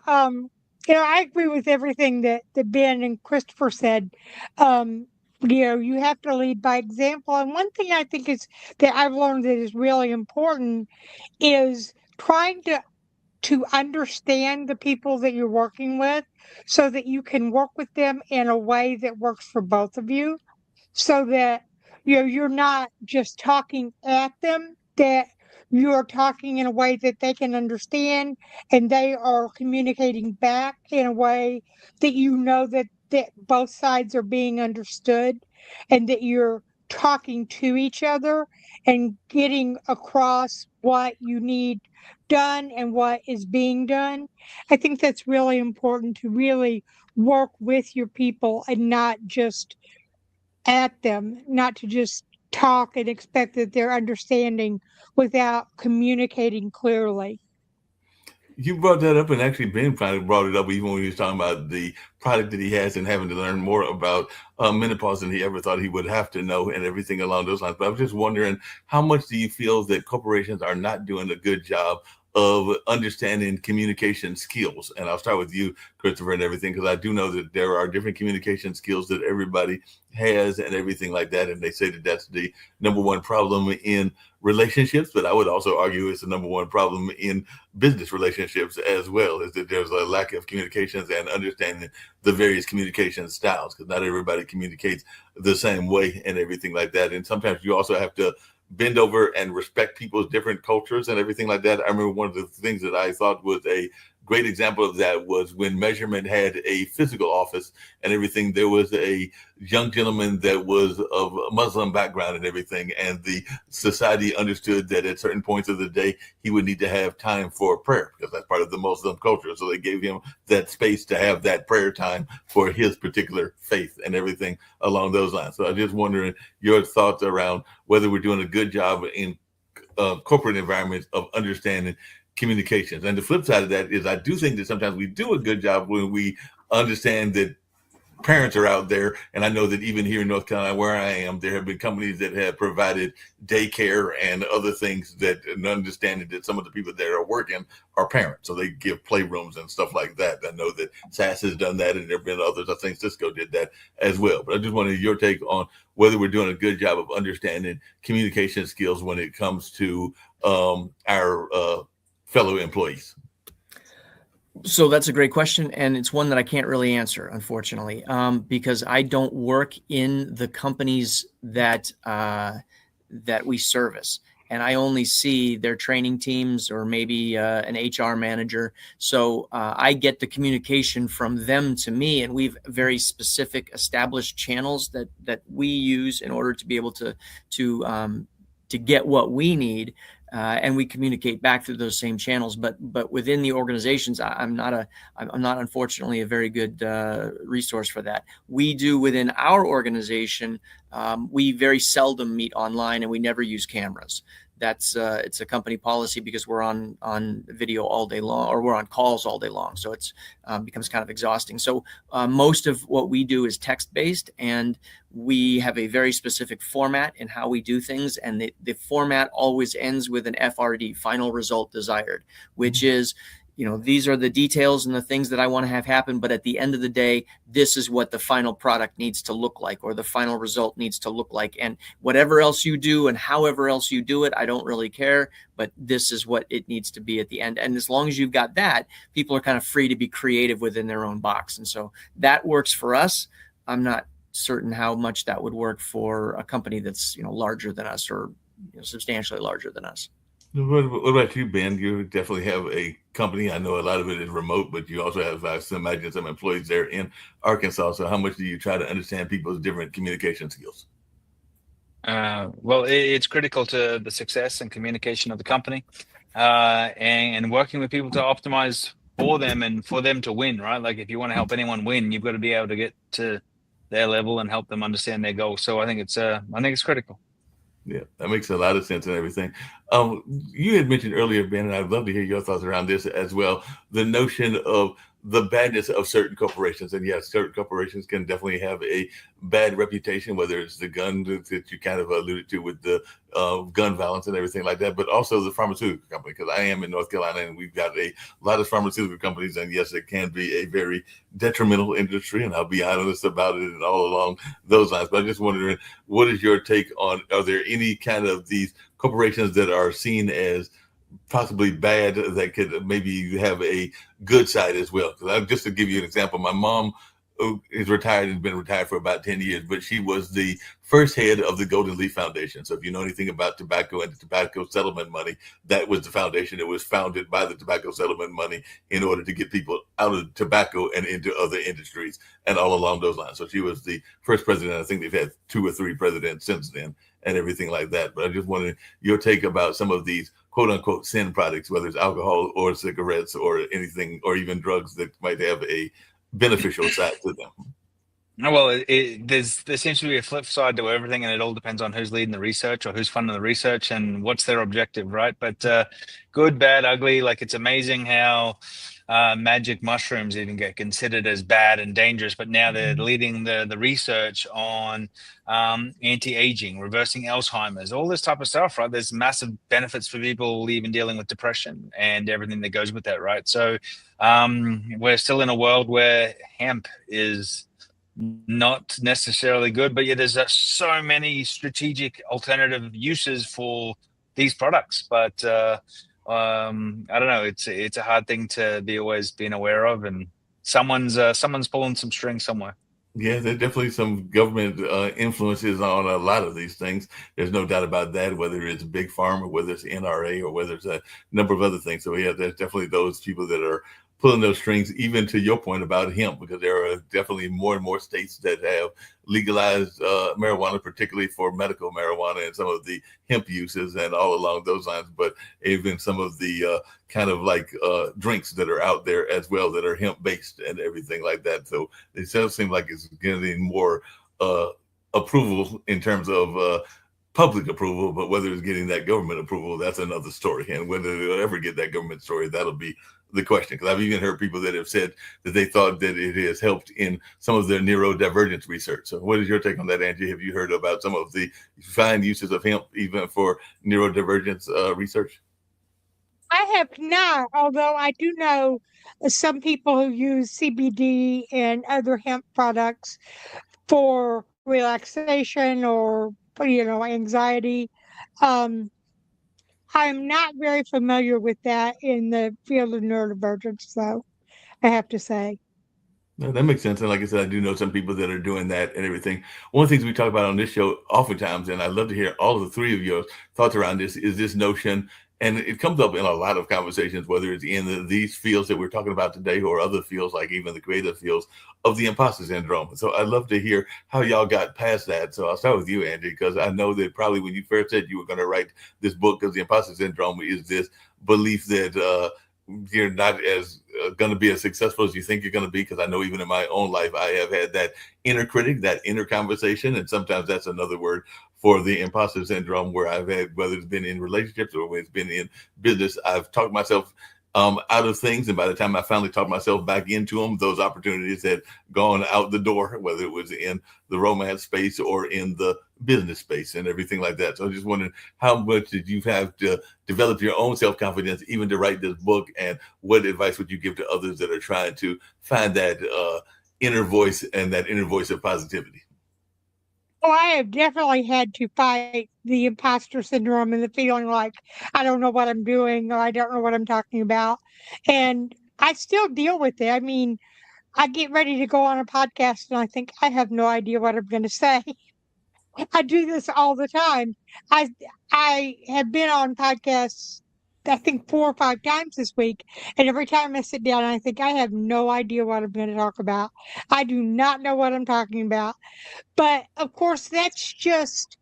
I agree with everything that Ben and Christopher said. You have to lead by example. And one thing I think is that I've learned that is really important is trying to understand the people that you're working with, so that you can work with them in a way that works for both of you, so that you're not just talking at them, that you're talking in a way that they can understand, and they are communicating back in a way that that both sides are being understood, and that you're talking to each other and getting across what you need done and what is being done. I think that's really important, to really work with your people and not just at them, not to just talk and expect that they're understanding without communicating clearly. You brought that up, and actually Ben finally brought it up even when he was talking about the product that he has and having to learn more about menopause than he ever thought he would have to know, and everything along those lines. But I was just wondering, how much do you feel that corporations are not doing a good job of understanding communication skills. And I'll start with you, Christopher, and everything, because I do know that there are different communication skills that everybody has and everything like that. And they say that that's the number one problem in relationships, but I would also argue it's the number one problem in business relationships as well, is that there's a lack of communications and understanding the various communication styles, because not everybody communicates the same way and everything like that. And sometimes you also have to bend over and respect people's different cultures and everything like that. I remember one of the things that I thought was a great example of that was when Measurement had a physical office and everything. There was a young gentleman that was of a Muslim background and everything, and the society understood that at certain points of the day he would need to have time for prayer, because that's part of the Muslim culture. So they gave him that space to have that prayer time for his particular faith and everything along those lines. So I'm just wondering your thoughts around whether we're doing a good job in corporate environments of understanding communications. And the flip side of that is I do think that sometimes we do a good job when we understand that parents are out there. And I know that even here in North Carolina, where I am, there have been companies that have provided daycare and other things, that and understanding that some of the people that are working are parents. So they give playrooms and stuff like that. I know that SAS has done that, and there have been others. I think Cisco did that as well. But I just wanted your take on whether we're doing a good job of understanding communication skills when it comes to our fellow employees. So that's a great question, and it's one that I can't really answer, unfortunately, because I don't work in the companies that that we service, and I only see their training teams or maybe an HR manager. So I get the communication from them to me, and we've very specific established channels that we use in order to be able to get what we need. And we communicate back through those same channels, but within the organizations, I'm not unfortunately a very good resource for that. We do within our organization. We very seldom meet online, and we never use cameras. That's it's a company policy because we're on video all day long, or we're on calls all day long. So it's becomes kind of exhausting. So most of what we do is text based, and we have a very specific format in how we do things. And the format always ends with an FRD, final result desired, which is, these are the details and the things that I want to have happen. But at the end of the day, this is what the final product needs to look like, or the final result needs to look like. And whatever else you do and however else you do it, I don't really care. But this is what it needs to be at the end. And as long as you've got that, people are kind of free to be creative within their own box. And so that works for us. I'm not certain how much that would work for a company that's, larger than us, or substantially larger than us. What about you, Ben? You definitely have a company. I know a lot of it is remote, but you also have, I imagine, some employees there in Arkansas. So how much do you try to understand people's different communication skills? Well, it's critical to the success and communication of the company, and working with people to optimize for them and for them to win, right? Like if you want to help anyone win, you've got to be able to get to their level and help them understand their goals. So I think it's critical. Yeah, that makes a lot of sense and everything. You had mentioned earlier, Ben, and I'd love to hear your thoughts around this as well, the notion of the badness of certain corporations. And yes, certain corporations can definitely have a bad reputation, whether it's the gun that you kind of alluded to with the gun violence and everything like that, but also the pharmaceutical company, because I am in North Carolina and we've got a lot of pharmaceutical companies. And yes, it can be a very detrimental industry, and I'll be honest about it and all along those lines. But I'm just wondering, what is your take on, are there any kind of these corporations that are seen as possibly bad that could maybe have a good side as well? Because just to give you an example, my mom is retired and been retired for about 10 years, but she was the first head of the Golden Leaf Foundation. So if you know anything about tobacco and the tobacco settlement money, that was the foundation. It was founded by the tobacco settlement money in order to get people out of tobacco and into other industries and all along those lines. So she was the first president. I think they've had 2 or 3 presidents since then and everything like that. But I just wanted your take about some of these quote unquote sin products, whether it's alcohol or cigarettes or anything, or even drugs that might have a beneficial side to them. Well, there seems to be a flip side to everything, and it all depends on who's leading the research or who's funding the research and what's their objective, right? But good, bad, ugly, like it's amazing how magic mushrooms even get considered as bad and dangerous, but now they're leading the research on anti-aging, reversing Alzheimer's, all this type of stuff, right? There's massive benefits for people even dealing with depression and everything that goes with that, right? So we're still in a world where hemp is not necessarily good, but yeah, there's so many strategic alternative uses for these products. But I don't know, it's a hard thing to be always being aware of, and someone's pulling some strings somewhere. Yeah, there's definitely some government influences on a lot of these things. There's no doubt about that, whether it's Big Pharma, whether it's NRA, or whether it's a number of other things. So yeah, there's definitely those people that are pulling those strings, even to your point about hemp, because there are definitely more and more states that have legalized marijuana, particularly for medical marijuana and some of the hemp uses and all along those lines. But even some of the kind of like drinks that are out there as well that are hemp based and everything like that. So it does seem like it's getting more approval in terms of public approval, but whether it's getting that government approval, that's another story. And whether they'll ever get that government story, that'll be the question. Because I've even heard people that have said that they thought that it has helped in some of their neurodivergence research. So what is your take on that, Angie? Have you heard about some of the fine uses of hemp even for neurodivergence research? I have not, although I do know some people who use CBD and other hemp products for relaxation or, anxiety. Um, I'm not very familiar with that in the field of neurodivergence, though, I have to say. No, that makes sense. And like I said, I do know some people that are doing that and everything. One of the things we talk about on this show oftentimes, and I'd love to hear all of the three of your thoughts around this, is this notion, and it comes up in a lot of conversations, whether it's in these fields that we're talking about today or other fields, like even the creative fields, of the imposter syndrome. So I'd love to hear how y'all got past that. So I'll start with you, Angie, because I know that probably when you first said you were going to write this book, because the imposter syndrome is this belief that you're not as going to be as successful as you think you're going to be. Because I know even in my own life, I have had that inner critic, that inner conversation. And sometimes that's another word for the imposter syndrome, where I've had, whether it's been in relationships or when it's been in business, I've talked myself out of things. And by the time I finally talked myself back into them, those opportunities had gone out the door, whether it was in the romance space or in the business space and everything like that. So I just wondering, how much did you have to develop your own self-confidence even to write this book? And what advice would you give to others that are trying to find that inner voice and that inner voice of positivity? Oh, I have definitely had to fight the imposter syndrome and the feeling like I don't know what I'm doing or I don't know what I'm talking about. And I still deal with it. I mean, I get ready to go on a podcast and I think I have no idea what I'm going to say. I do this all the time. I I have been on podcasts, I think 4 or 5 times this week, and every time I sit down, I think I have no idea what I'm going to talk about. I do not know what I'm talking about. But of course, that's just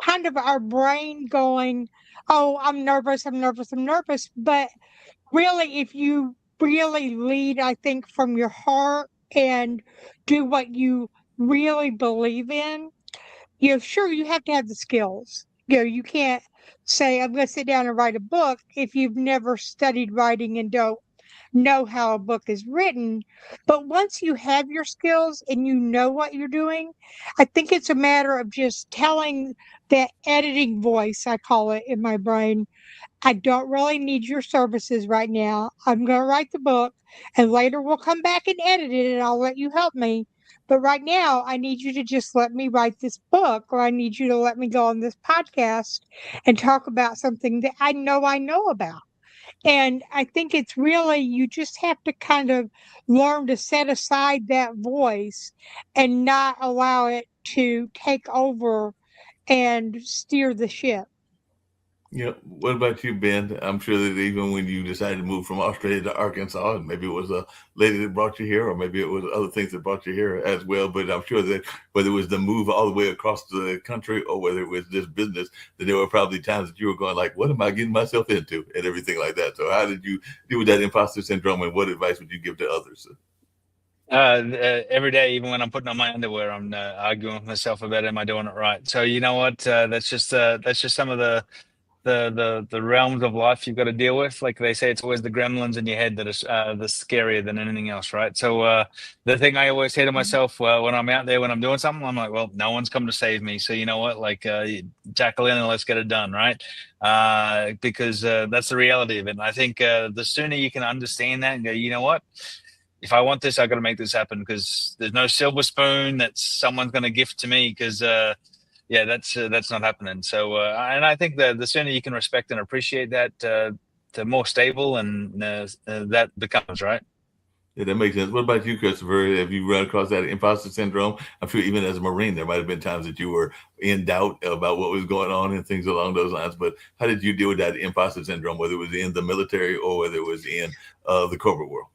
kind of our brain going, "Oh, I'm nervous, I'm nervous, I'm nervous." But really, if you really lead, I think, from your heart and do what you really believe in, sure, you have to have the skills. You can't say, I'm going to sit down and write a book if you've never studied writing and don't know how a book is written. But once you have your skills and you know what you're doing, I think it's a matter of just telling that editing voice, I call it in my brain, I don't really need your services right now. I'm going to write the book and later we'll come back and edit it and I'll let you help me. But right now, I need you to just let me write this book, or I need you to let me go on this podcast and talk about something that I know about. And I think it's really, you just have to kind of learn to set aside that voice and not allow it to take over and steer the ship. Yeah. What about you, Ben? I'm sure that even when you decided to move from Australia to Arkansas, and maybe it was a lady that brought you here, or maybe it was other things that brought you here as well. But I'm sure that whether it was the move all the way across the country or whether it was this business, that there were probably times that you were going like, what am I getting myself into? And everything like that. So how did you deal with that imposter syndrome, and what advice would you give to others? Every day, even when I'm putting on my underwear, I'm arguing with myself about am I doing it right. So you know what? That's just some of the the realms of life you've got to deal with. Like they say, it's always the gremlins in your head that are the scarier than anything else, right? So the thing I always say to myself when I'm out there, when I'm doing something, I'm like, well, no one's come to save me, so you know what, like tackle in and let's get it done, right? Because that's the reality of it. And I think the sooner you can understand that and go, you know what, if I want this, I got to make this happen, because there's no silver spoon that someone's going to gift to me, because yeah, that's not happening. So and I think the sooner you can respect and appreciate that, the more stable and that becomes, right? Yeah, that makes sense. What about you, Christopher? Have you run across that imposter syndrome? I'm sure even as a Marine, there might have been times that you were in doubt about what was going on and things along those lines. But how did you deal with that imposter syndrome, whether it was in the military or whether it was in the corporate world?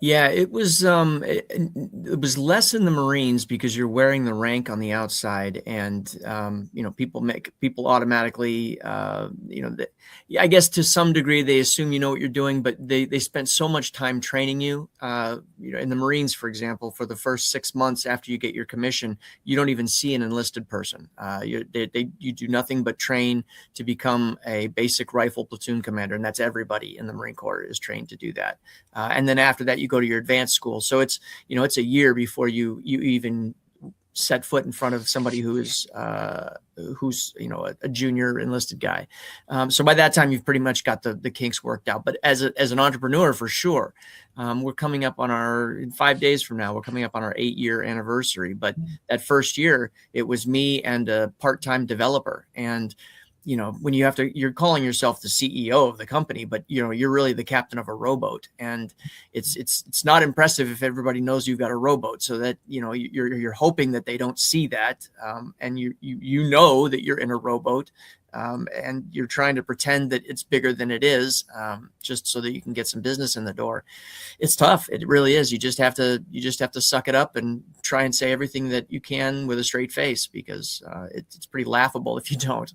Yeah, it was less in the Marines because you're wearing the rank on the outside, and people automatically I guess to some degree they assume you know what you're doing, but they spent so much time training you. In the Marines, for example, for the first 6 months after you get your commission, you don't even see an enlisted person. You do nothing but train to become a basic rifle platoon commander, and that's everybody in the Marine Corps is trained to do that. And then after that, you go to your advanced school. So it's a year before you even set foot in front of somebody who's a junior enlisted guy. So by that time, you've pretty much got the kinks worked out. But as an entrepreneur, for sure, we're coming up on in 5 days from now, we're coming up on our 8-year anniversary. But that first year, it was me and a part-time developer. And when you're calling yourself the CEO of the company, but you're really the captain of a rowboat, and it's not impressive if everybody knows you've got a rowboat. So that you're hoping that they don't see that, and you know that you're in a rowboat, and you're trying to pretend that it's bigger than it is, just so that you can get some business in the door. It's tough. It really is. You just have to suck it up and try and say everything that you can with a straight face, because it's pretty laughable if you don't.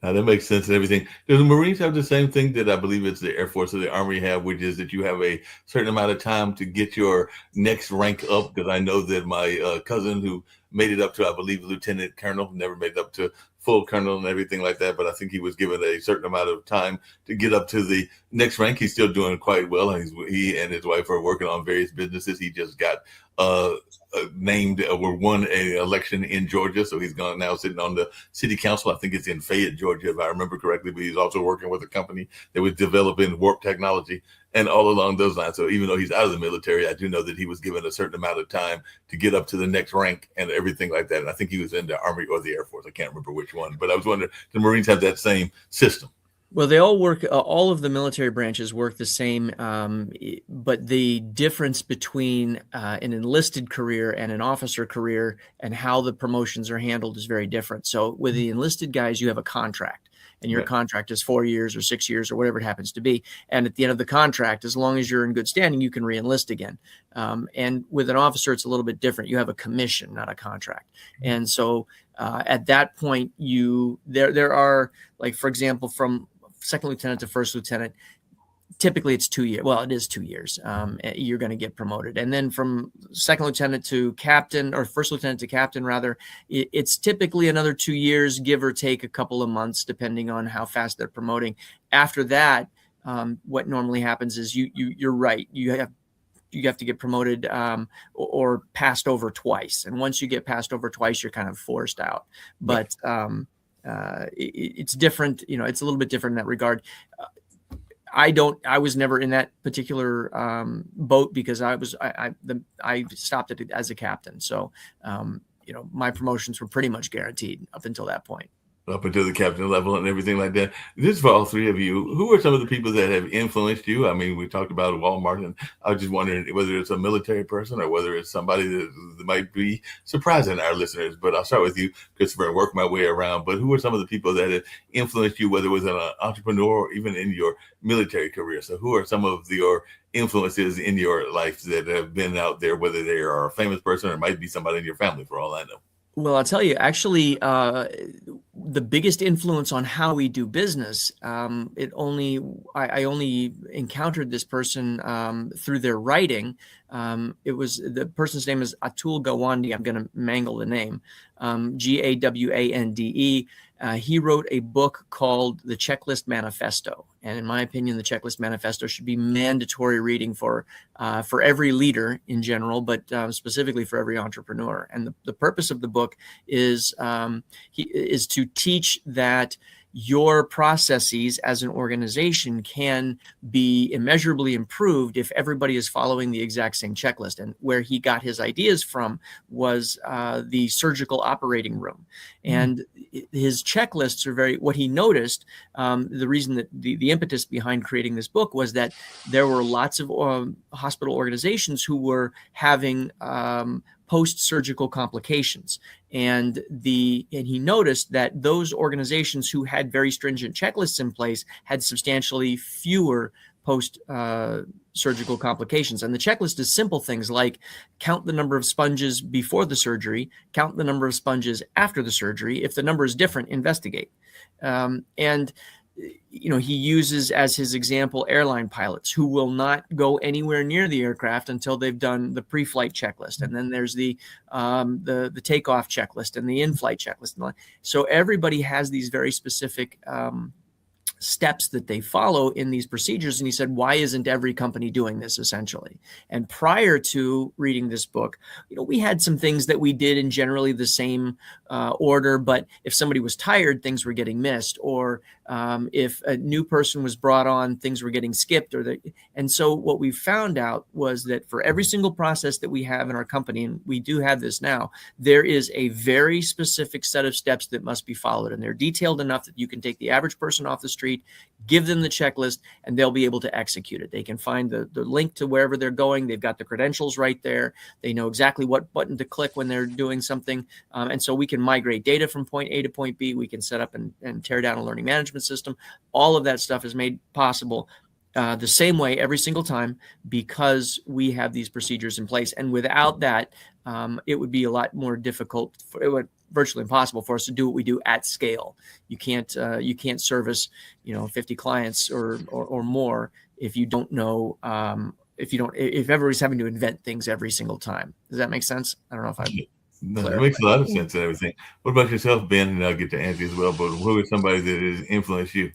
Now that makes sense and everything. Do the Marines have the same thing that I believe it's the Air Force or the Army have, which is that you have a certain amount of time to get your next rank up? Because I know that my cousin who made it up to, I believe, Lieutenant Colonel, never made it up to full colonel and everything like that, but I think he was given a certain amount of time to get up to the next rank. He's still doing quite well, and he and his wife are working on various businesses. He just got named or won an election in Georgia, so he's gone now sitting on the city council. I think it's in Fayette, Georgia, if I remember correctly, but he's also working with a company that was developing warp technology and all along those lines. So even though he's out of the military, I do know that he was given a certain amount of time to get up to the next rank and everything like that. And I think he was in the Army or the Air Force. I can't remember which one, but I was wondering, the Marines have that same system? Well, they all work, all of the military branches work the same, but the difference between an enlisted career and an officer career and how the promotions are handled is very different. So with the enlisted guys, you have a contract, and your contract is 4 years or 6 years or whatever it happens to be. And at the end of the contract, as long as you're in good standing, you can re-enlist again. And with an officer, it's a little bit different. You have a commission, not a contract. And so at that point, there are, like, for example, from second lieutenant to first lieutenant, typically it's 2 years. Well, it is 2 years. You're going to get promoted. And then from second lieutenant to captain, or first lieutenant to captain, rather, it's typically another 2 years, give or take a couple of months, depending on how fast they're promoting. After that, what normally happens is you're right. You have to get promoted or passed over twice. And once you get passed over twice, you're kind of forced out. But it's different. It's a little bit different in that regard. I was never in that particular boat, because I stopped it as a captain. So, my promotions were pretty much guaranteed up until that point. Up until the captain level and everything like that. This is for all three of you. Who are some of the people that have influenced you? I mean, we talked about Walmart, and I was just wondering whether it's a military person or whether it's somebody that might be surprising our listeners. But I'll start with you, Christopher, and work my way around. But who are some of the people that have influenced you, whether it was an entrepreneur or even in your military career? So who are some of your influences in your life that have been out there, whether they are a famous person or might be somebody in your family, for all I know? Well, I'll tell you, actually, the biggest influence on how we do business, I only encountered this person through their writing. The person's name is Atul Gawande. I'm going to mangle the name. Gawande. He wrote a book called The Checklist Manifesto. And in my opinion, the Checklist Manifesto should be mandatory reading for every leader in general, but specifically for every entrepreneur. And the purpose of the book is to teach that your processes as an organization can be immeasurably improved if everybody is following the exact same checklist. And where he got his ideas from was the surgical operating room. And his checklists are what he noticed, the reason that the impetus behind creating this book was that there were lots of hospital organizations who were having post-surgical complications. And he noticed that those organizations who had very stringent checklists in place had substantially fewer post-surgical complications. And the checklist is simple things like count the number of sponges before the surgery, count the number of sponges after the surgery. If the number is different, investigate. And he uses as his example airline pilots who will not go anywhere near the aircraft until they've done the pre-flight checklist, and then there's the takeoff checklist and the in-flight checklist. So everybody has these very specific steps that they follow in these procedures. And he said, why isn't every company doing this, essentially? And prior to reading this book, we had some things that we did in generally the same order, but if somebody was tired, things were getting missed, or if a new person was brought on, things were getting skipped. And so what we found out was that for every single process that we have in our company, and we do have this now, there is a very specific set of steps that must be followed. And they're detailed enough that you can take the average person off the street, give them the checklist, and they'll be able to execute it. They can find the link to wherever they're going. They've got the credentials right there. They know exactly what button to click when they're doing something. And so we can migrate data from point A to point B. We can set up and tear down a learning management system. All of that stuff is made possible the same way every single time because we have these procedures in place. And without that, it would be a lot more difficult. It would virtually impossible for us to do what we do at scale. You can't service 50 clients or more if you don't know if everybody's having to invent things every single time. Does that make sense? I don't know if it makes a lot of sense and everything. What about yourself, Ben? And I'll get to Angie as well. But who is somebody that has influenced you?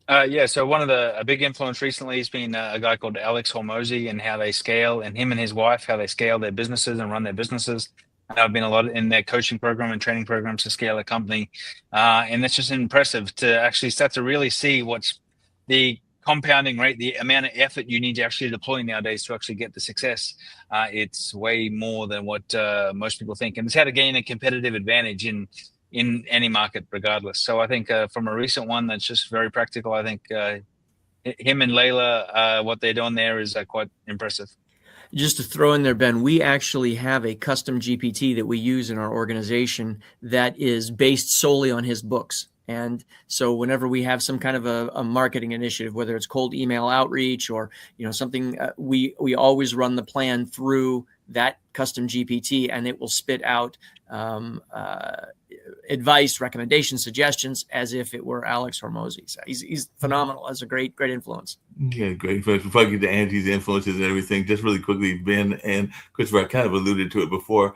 So a big influence recently has been a guy called Alex Hormozi and how they scale, and him and his wife, how they scale their businesses and run their businesses. I've been a lot in their coaching program and training programs to scale a company. And it's just impressive to actually start to really see what's the compounding rate, the amount of effort you need to actually deploy nowadays to actually get the success. It's way more than what most people think. And it's how to gain a competitive advantage in any market regardless. So I think from a recent one that's just very practical, I think him and Layla, what they're doing there is quite impressive. Just to throw in there, Ben, we actually have a custom GPT that we use in our organization that is based solely on his books. And so whenever we have some kind of a marketing initiative, whether it's cold email outreach or something, we always run the plan through that custom GPT, and it will spit out advice, recommendations, suggestions as if it were Alex Hormozi. So he's phenomenal, as a great influence. Yeah, great. Before I get to Angie's influences and everything, just really quickly, Ben and Christopher, I kind of alluded to it before.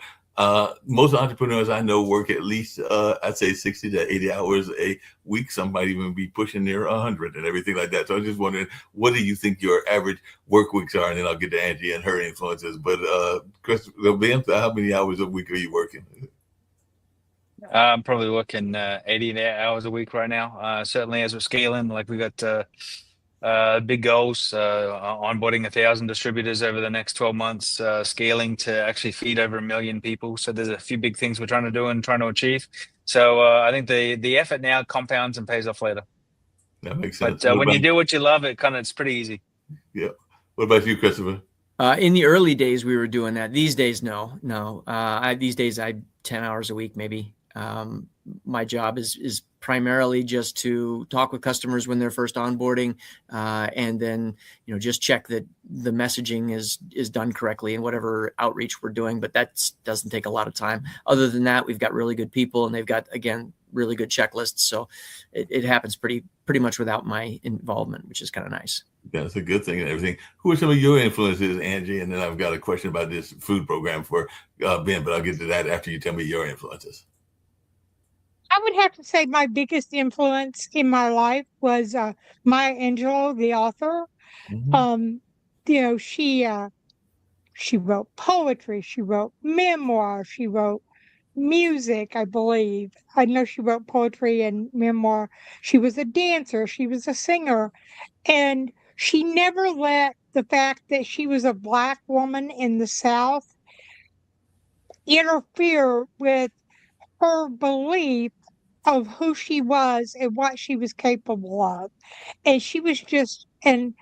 Most entrepreneurs I know work at least, I'd say 60 to 80 hours a week. Some might even be pushing near 100 and everything like that. So I was just wondering, what do you think your average work weeks are? And then I'll get to Angie and her influences. But Ben, how many hours a week are you working? I'm probably working 80 hours a week right now. Certainly as we're scaling, like we got big goals, onboarding 1,000 distributors over the next 12 months, scaling to actually feed over 1 million people. So there's a few big things we're trying to do and trying to achieve. So I think the effort now compounds and pays off later. That makes sense. But when you do what you love, it's pretty easy. Yeah. What about you, Christopher? In the early days, we were doing that. These days, no. These days, 10 hours a week, maybe. my job is primarily just to talk with customers when they're first onboarding, and then just check that the messaging is done correctly in whatever outreach we're doing. But that doesn't take a lot of time. Other than that, we've got really good people, and they've got, again, really good checklists. So it happens pretty much without my involvement, which is kind of nice. Yeah, it's a good thing and everything. Who are some of your influences, Angie? And then I've got a question about this food program for Ben, but I'll get to that after you tell me your influences. I would have to say my biggest influence in my life was Maya Angelou, the author. Mm-hmm. She wrote poetry, she wrote memoir, she wrote music, I believe. I know she wrote poetry and memoir. She was a dancer, she was a singer, and she never let the fact that she was a Black woman in the South interfere with her belief of who she was and what she was capable of. And she was just an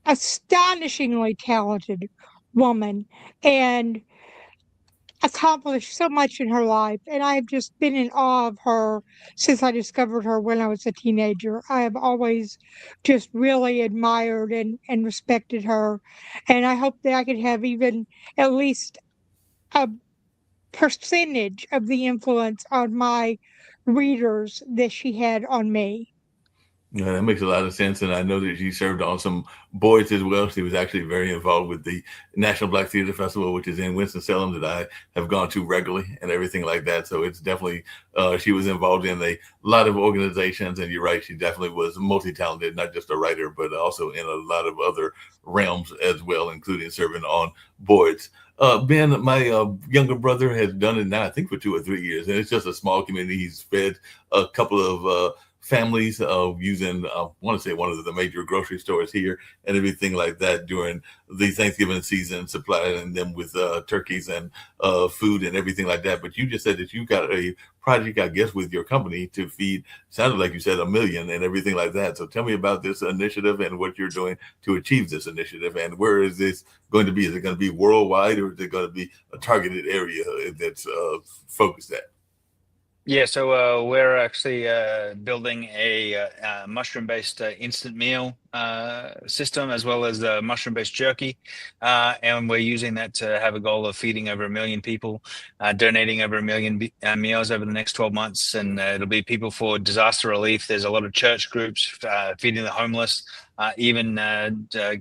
astonishingly talented woman and accomplished so much in her life. And I have just been in awe of her since I discovered her when I was a teenager. I have always just really admired and respected her. And I hope that I could have even at least a percentage of the influence on my readers that she had on me. Yeah, that makes a lot of sense. And I know that she served on some boards as well. She was actually very involved with the National Black Theater Festival, which is in Winston-Salem, that I have gone to regularly and everything like that. So it's definitely, she was involved in a lot of organizations. And you're right, she definitely was multi-talented, not just a writer, but also in a lot of other realms as well, including serving on boards. Ben, my younger brother, has done it now, I think, for 2 or 3 years. And it's just a small community. He's fed a couple of families using, I want to say, one of the major grocery stores here and everything like that during the Thanksgiving season, supplying them with turkeys and food and everything like that. But you just said that you got a project, I guess, with your company to feed, sounded like you said, 1 million and everything like that. So tell me about this initiative and what you're doing to achieve this initiative, and where is this going to be? Is it going to be worldwide, or is it going to be a targeted area that's focused at? Yeah, so we're actually building a mushroom-based instant meal system, as well as mushroom-based jerky, and we're using that to have a goal of feeding over 1 million people, donating over 1 million meals over the next 12 months, and it'll be people for disaster relief. There's a lot of church groups feeding the homeless, even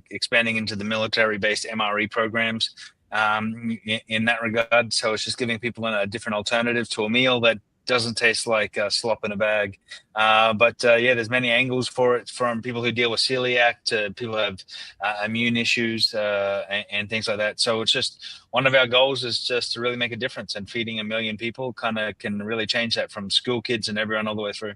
expanding into the military-based MRE programs in that regard. So it's just giving people a different alternative to a meal that doesn't taste like slop in a bag. But yeah, there's many angles for it, from people who deal with celiac to people who have immune issues and things like that. So it's just, one of our goals is just to really make a difference, and feeding 1 million people kind of can really change that, from school kids and everyone all the way through.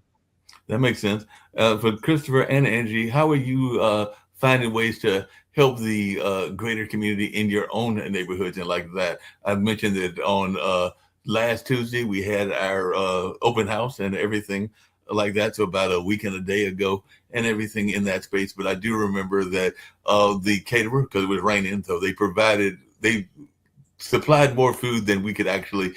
That makes sense. For Christopher and Angie, how are you finding ways to help the greater community in your own neighborhoods and like that? I've mentioned that on last Tuesday, we had our open house and everything like that. So about a week and a day ago and everything in that space. But I do remember that the caterer, because it was raining, so they supplied more food than we could actually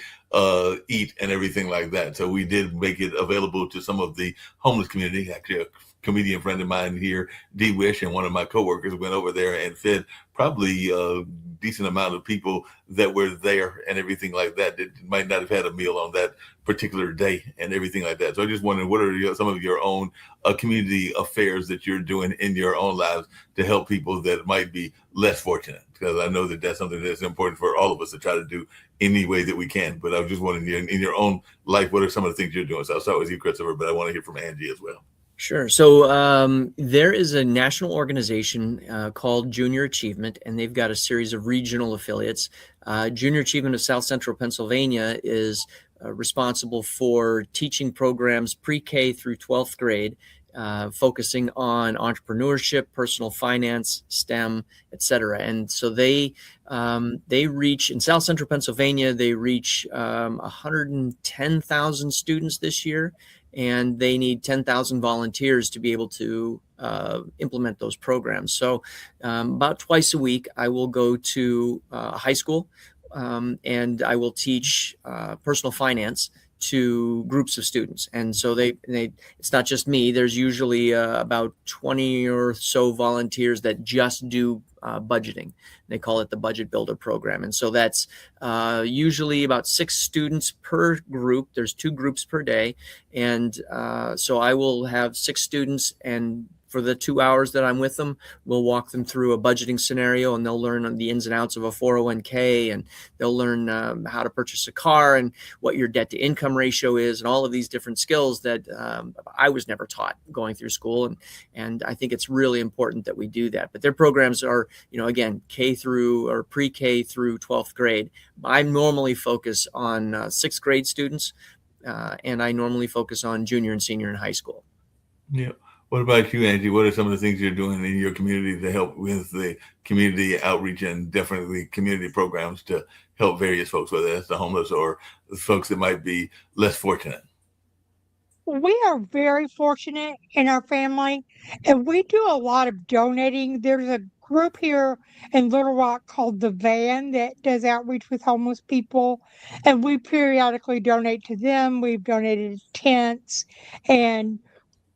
eat and everything like that. So we did make it available to some of the homeless community. Actually, a comedian friend of mine here, D Wish, and one of my coworkers went over there and fed probably a decent amount of people that were there and everything like that might not have had a meal on that particular day and everything like that. So I just wondering, what are some of your own community affairs that you're doing in your own lives to help people that might be less fortunate? Because I know that that's something that's important for all of us to try to do any way that we can. But I was just wondering, in your own life, what are some of the things you're doing? So I'll start with you, Christopher, but I want to hear from Angie as well. Sure. So there is a national organization called Junior Achievement, and they've got a series of regional affiliates. Junior Achievement of South Central Pennsylvania is responsible for teaching programs pre-K through 12th grade, focusing on entrepreneurship, personal finance, STEM, et cetera. And so they reach, in South Central Pennsylvania, they reach 110,000 students this year. And they need 10,000 volunteers to be able to implement those programs. So about twice a week, I will go to a high school and I will teach personal finance to groups of students. And so they it's not just me. There's usually about 20 or so volunteers that just do budgeting. They call it the Budget Builder program. And so that's usually about 6 students per group. There's 2 groups per day. And so I will have 6 students, and for the 2 hours that I'm with them, we'll walk them through a budgeting scenario, and they'll learn the ins and outs of a 401k, and they'll learn how to purchase a car and what your debt to income ratio is, and all of these different skills that I was never taught going through school. And I think it's really important that we do that. But their programs are, again, K through or pre-K through 12th grade. I normally focus on 6th grade students, and I normally focus on junior and senior in high school. Yeah. What about you, Angie? What are some of the things you're doing in your community to help with the community outreach and definitely community programs to help various folks, whether that's the homeless or the folks that might be less fortunate? We are very fortunate in our family, and we do a lot of donating. There's a group here in Little Rock called The Van that does outreach with homeless people, and we periodically donate to them. We've donated tents and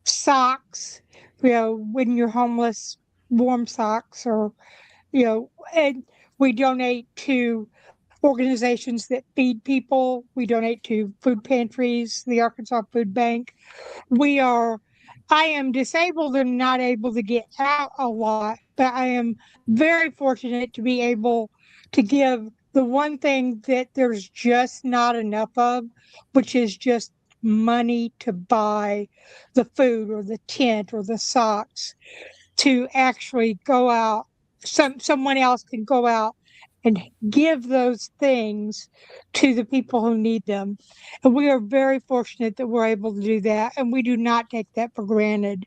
socks, when you're homeless, warm socks, or, and we donate to organizations that feed people. We donate to food pantries, the Arkansas Food Bank. I am disabled and not able to get out a lot, but I am very fortunate to be able to give the one thing that there's just not enough of, which is just money to buy the food or the tent or the socks, to actually go out. Someone else can go out and give those things to the people who need them. And we are very fortunate that we're able to do that. And we do not take that for granted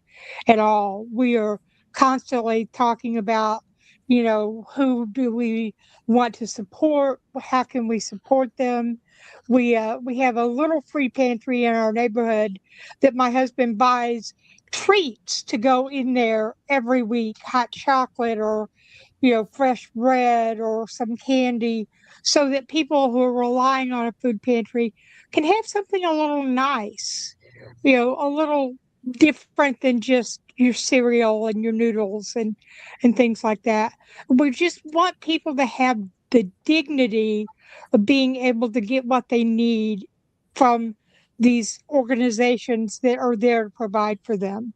at all. We are constantly talking about, who do we want to support? How can we support them? We have a little free pantry in our neighborhood that my husband buys treats to go in there every week, hot chocolate or fresh bread or some candy, so that people who are relying on a food pantry can have something a little nice, a little different than just your cereal and your noodles and things like that. We just want people to have the dignity of being able to get what they need from these organizations that are there to provide for them.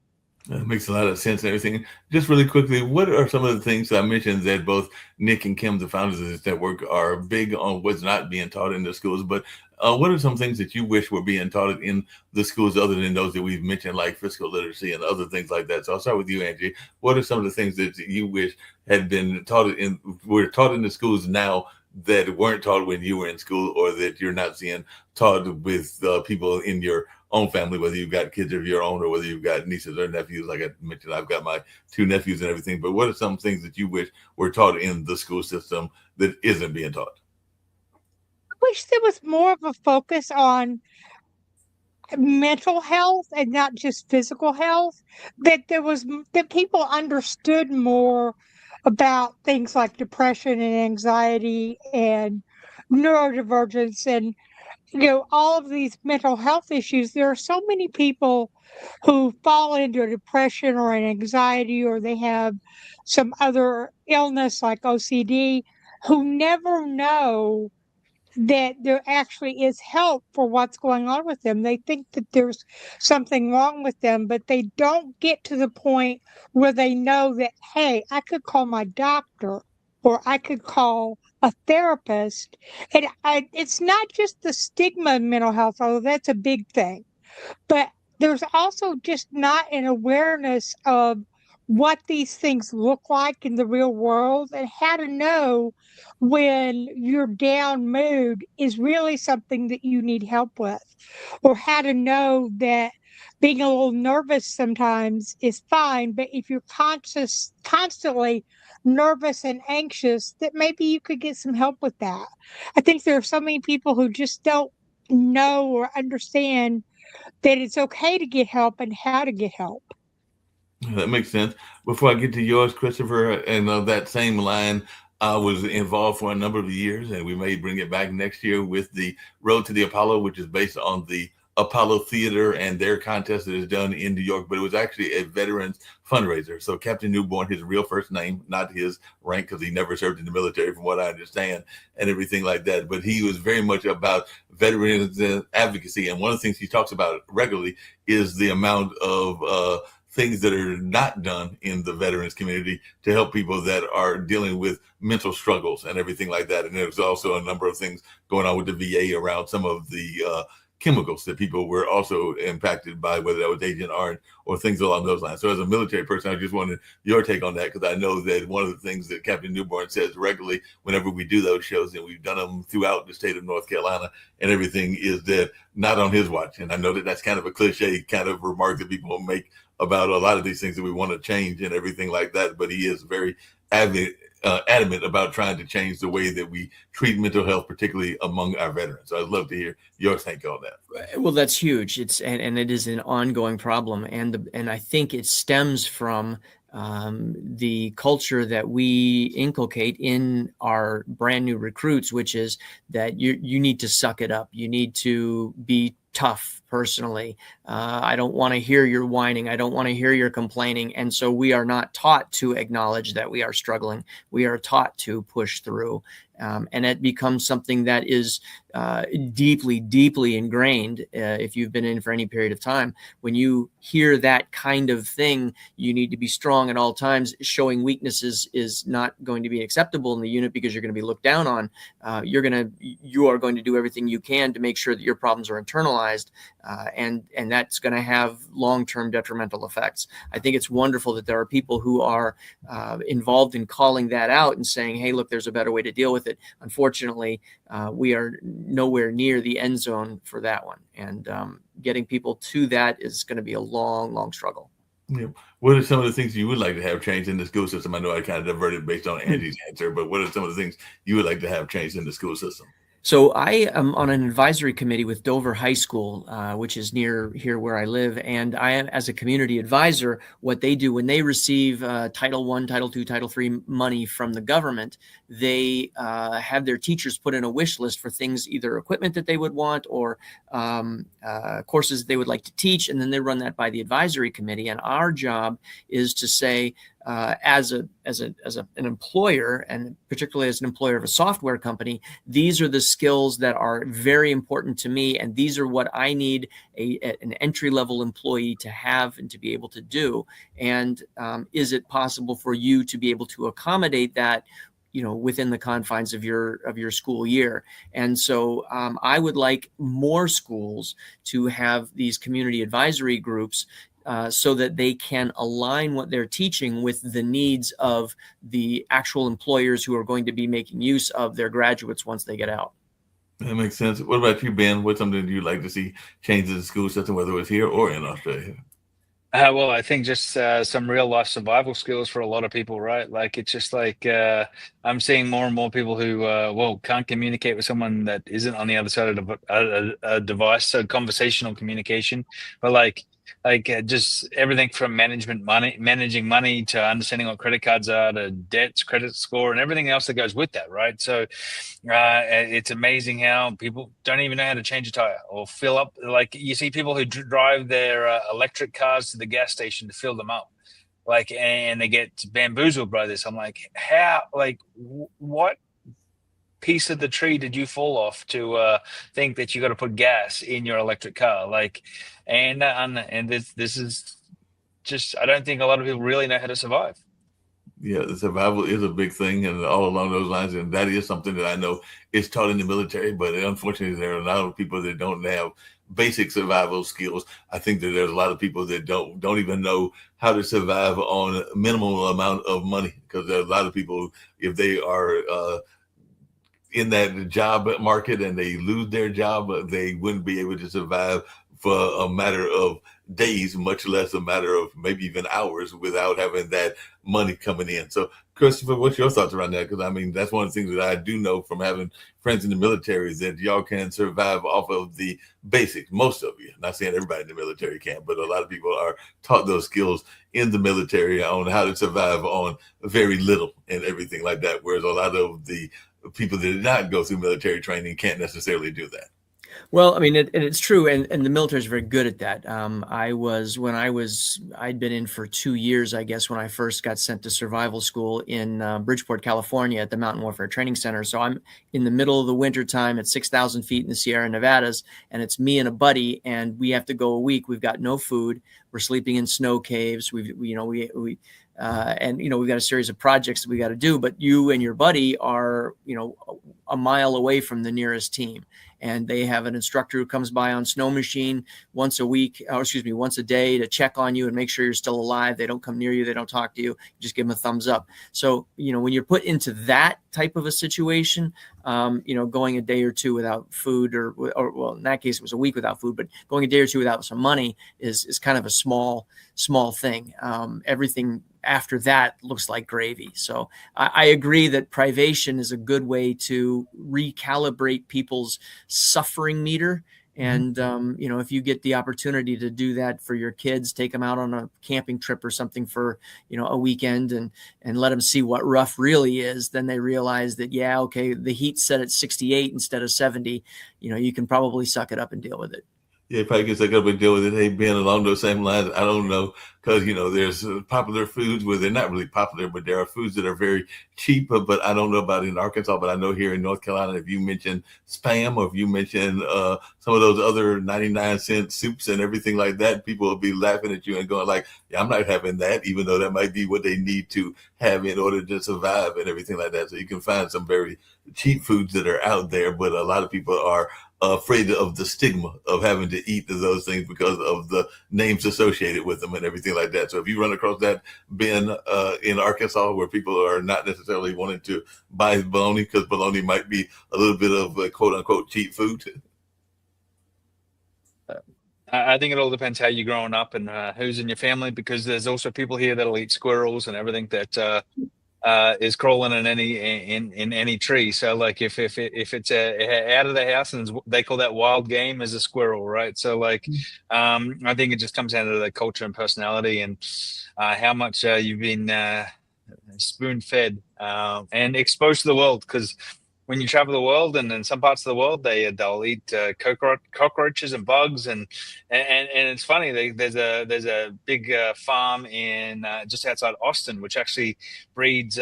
That makes a lot of sense and everything. Just really quickly, what are some of the things I mentioned that both Nick and Kim, the founders of this network, are big on what's not being taught in the schools? But what are some things that you wish were being taught in the schools other than those that we've mentioned, like fiscal literacy and other things like that? So I'll start with you, Angie. What are some of the things that you wish had been were taught in the schools now that weren't taught when you were in school, or that you're not seeing taught with people in your own family, whether you've got kids of your own or whether you've got nieces or nephews? Like I mentioned, I've got my 2 nephews and everything, but what are some things that you wish were taught in the school system that isn't being taught? I wish there was more of a focus on mental health and not just physical health, that people understood more about things like depression and anxiety and neurodivergence and all of these mental health issues. There are so many people who fall into a depression or an anxiety, or they have some other illness like OCD, who never know that there actually is help for what's going on with them. They think that there's something wrong with them, but they don't get to the point where they know that, hey, I could call my doctor or I could call a therapist. And it's not just the stigma of mental health, although that's a big thing, but there's also just not an awareness of what these things look like in the real world, and how to know when your down mood is really something that you need help with, or how to know that being a little nervous sometimes is fine, but if you're constantly nervous and anxious, that maybe you could get some help with that. I think there are so many people who just don't know or understand that it's okay to get help and how to get help. That makes sense. Before I get to yours, Christopher, and that same line, I was involved for a number of years, and we may bring it back next year with the Road to the Apollo, which is based on the Apollo Theater and their contest that is done in New York. But it was actually a veterans fundraiser. So Captain Newborn, his real first name, not his rank, because he never served in the military, from what I understand, and everything like that. But he was very much about veterans advocacy. And one of the things he talks about regularly is the amount of things that are not done in the veterans community to help people that are dealing with mental struggles and everything like that. And there's also a number of things going on with the VA around some of the chemicals that people were also impacted by, whether that was Agent Orange or things along those lines. So as a military person, I just wanted your take on that, because I know that one of the things that Captain Newborn says regularly whenever we do those shows, and we've done them throughout the state of North Carolina and everything, is that not on his watch. And I know that that's kind of a cliche kind of remark that people make about a lot of these things that we want to change and everything like that. But he is very adamant about trying to change the way that we treat mental health, particularly among our veterans. So I'd love to hear your take on that. Well, that's huge. And it is an ongoing problem, and I think it stems from the culture that we inculcate in our brand new recruits, which is that you need to suck it up. You need to be tough personally. I don't want to hear your whining. I don't want to hear your complaining. And so we are not taught to acknowledge that we are struggling. We are taught to push through. And it becomes something that is deeply, deeply ingrained. If you've been in for any period of time, when you hear that kind of thing, you need to be strong at all times. Showing weaknesses is not going to be acceptable in the unit, because you're going to be looked down on. You are going to do everything you can to make sure that your problems are internalized, and that's going to have long-term detrimental effects. I think it's wonderful that there are people who are involved in calling that out and saying, hey, look, there's a better way to deal with it. Unfortunately, we are nowhere near the end zone for that one. And getting people to that is going to be a long, long struggle. Yeah. What are some of the things you would like to have changed in the school system? I know I kind of diverted based on Angie's answer, but what are some of the things you would like to have changed in the school system? So I am on an advisory committee with Dover High School, which is near here where I live. And I am, as a community advisor, what they do when they receive Title I, Title II, Title III money from the government, they have their teachers put in a wish list for things, either equipment that they would want or courses they would like to teach. And then they run that by the advisory committee. And our job is to say, as an employer, and particularly as an employer of a software company, these are the skills that are very important to me, and these are what I need an entry-level employee to have and to be able to do. And is it possible for you to be able to accommodate that, within the confines of your school year? And so I would like more schools to have these community advisory groups, so that they can align what they're teaching with the needs of the actual employers who are going to be making use of their graduates once they get out. That makes sense. What about you, Ben? What's something you'd like to see change in the school system, whether it's here or in Australia? Well, I think just some real life survival skills for a lot of people, right? Like, it's just like I'm seeing more and more people who, can't communicate with someone that isn't on the other side of a device. So conversational communication, but just everything from managing money to understanding what credit cards are, to debts, credit score, and everything else that goes with that, right? So it's amazing how people don't even know how to change a tire or fill up. Like, you see people who drive their electric cars to the gas station to fill them up, and they get bamboozled by this. I'm like, how? What piece of the tree did you fall off to think that you got to put gas in your electric car? And this is just, I don't think a lot of people really know how to survive. Yeah, the survival is a big thing, and all along those lines, and that is something that I know is taught in the military. But unfortunately, there are a lot of people that don't have basic survival skills. I think that there's a lot of people that don't even know how to survive on minimal amount of money, because there are a lot of people, if they are in that job market and they lose their job, they wouldn't be able to survive for a matter of days, much less a matter of maybe even hours, without having that money coming in. So, Christopher, what's your thoughts around that? Because I mean, that's one of the things that I do know from having friends in the military is that y'all can survive off of the basics. Most of you, not saying everybody in the military can, but a lot of people are taught those skills in the military on how to survive on very little and everything like that. Whereas a lot of the people that did not go through military training can't necessarily do that. Well, I mean, it's true, and the military is very good at that. I'd been in for 2 years, I guess, when I first got sent to survival school in Bridgeport, California, at the Mountain Warfare Training Center. So I'm in the middle of the winter time at 6,000 feet in the Sierra Nevadas, and it's me and a buddy, and we have to go a week. We've got no food. We're sleeping in snow caves. We've got a series of projects that we got to do, but you and your buddy are, a mile away from the nearest team. And they have an instructor who comes by on snow machine once a day to check on you and make sure you're still alive. They don't come near you. They don't talk to you. You just give them a thumbs up. So, when you're put into that type of a situation, going a day or two without food or well, in that case, it was a week without food, but going a day or two without some money is kind of a small thing. Everything after that looks like gravy. So I agree that privation is a good way to recalibrate people's suffering meter. And, if you get the opportunity to do that for your kids, take them out on a camping trip or something for, a weekend and let them see what rough really is, then they realize that, yeah, okay, the heat's set at 68 instead of 70, you can probably suck it up and deal with it. Yeah, probably gets like up and deal with it. Hey, Ben, along those same lines, I don't know, because there's popular foods where they're not really popular, but there are foods that are very cheap. But I don't know about in Arkansas, but I know here in North Carolina, if you mention Spam or if you mention some of those other 99-cent soups and everything like that, people will be laughing at you and going like, "Yeah, I'm not having that," even though that might be what they need to have in order to survive and everything like that. So you can find some very cheap foods that are out there, but a lot of people are afraid of the stigma of having to eat those things because of the names associated with them and everything like that. So if you run across that, Ben, in Arkansas, where people are not necessarily wanting to buy bologna because bologna might be a little bit of quote unquote cheap food. I think it all depends how you're growing up and who's in your family, because there's also people here that'll eat squirrels and everything that is crawling in any tree. So like if it's out of the house, and they call that wild game, as a squirrel, right? So like I think it just comes down to the culture and personality and how much you've been spoon fed and exposed to the world. Because when you travel the world, and in some parts of the world, they'll eat cockroaches and bugs, and it's funny. There's a big farm in just outside Austin, which actually breeds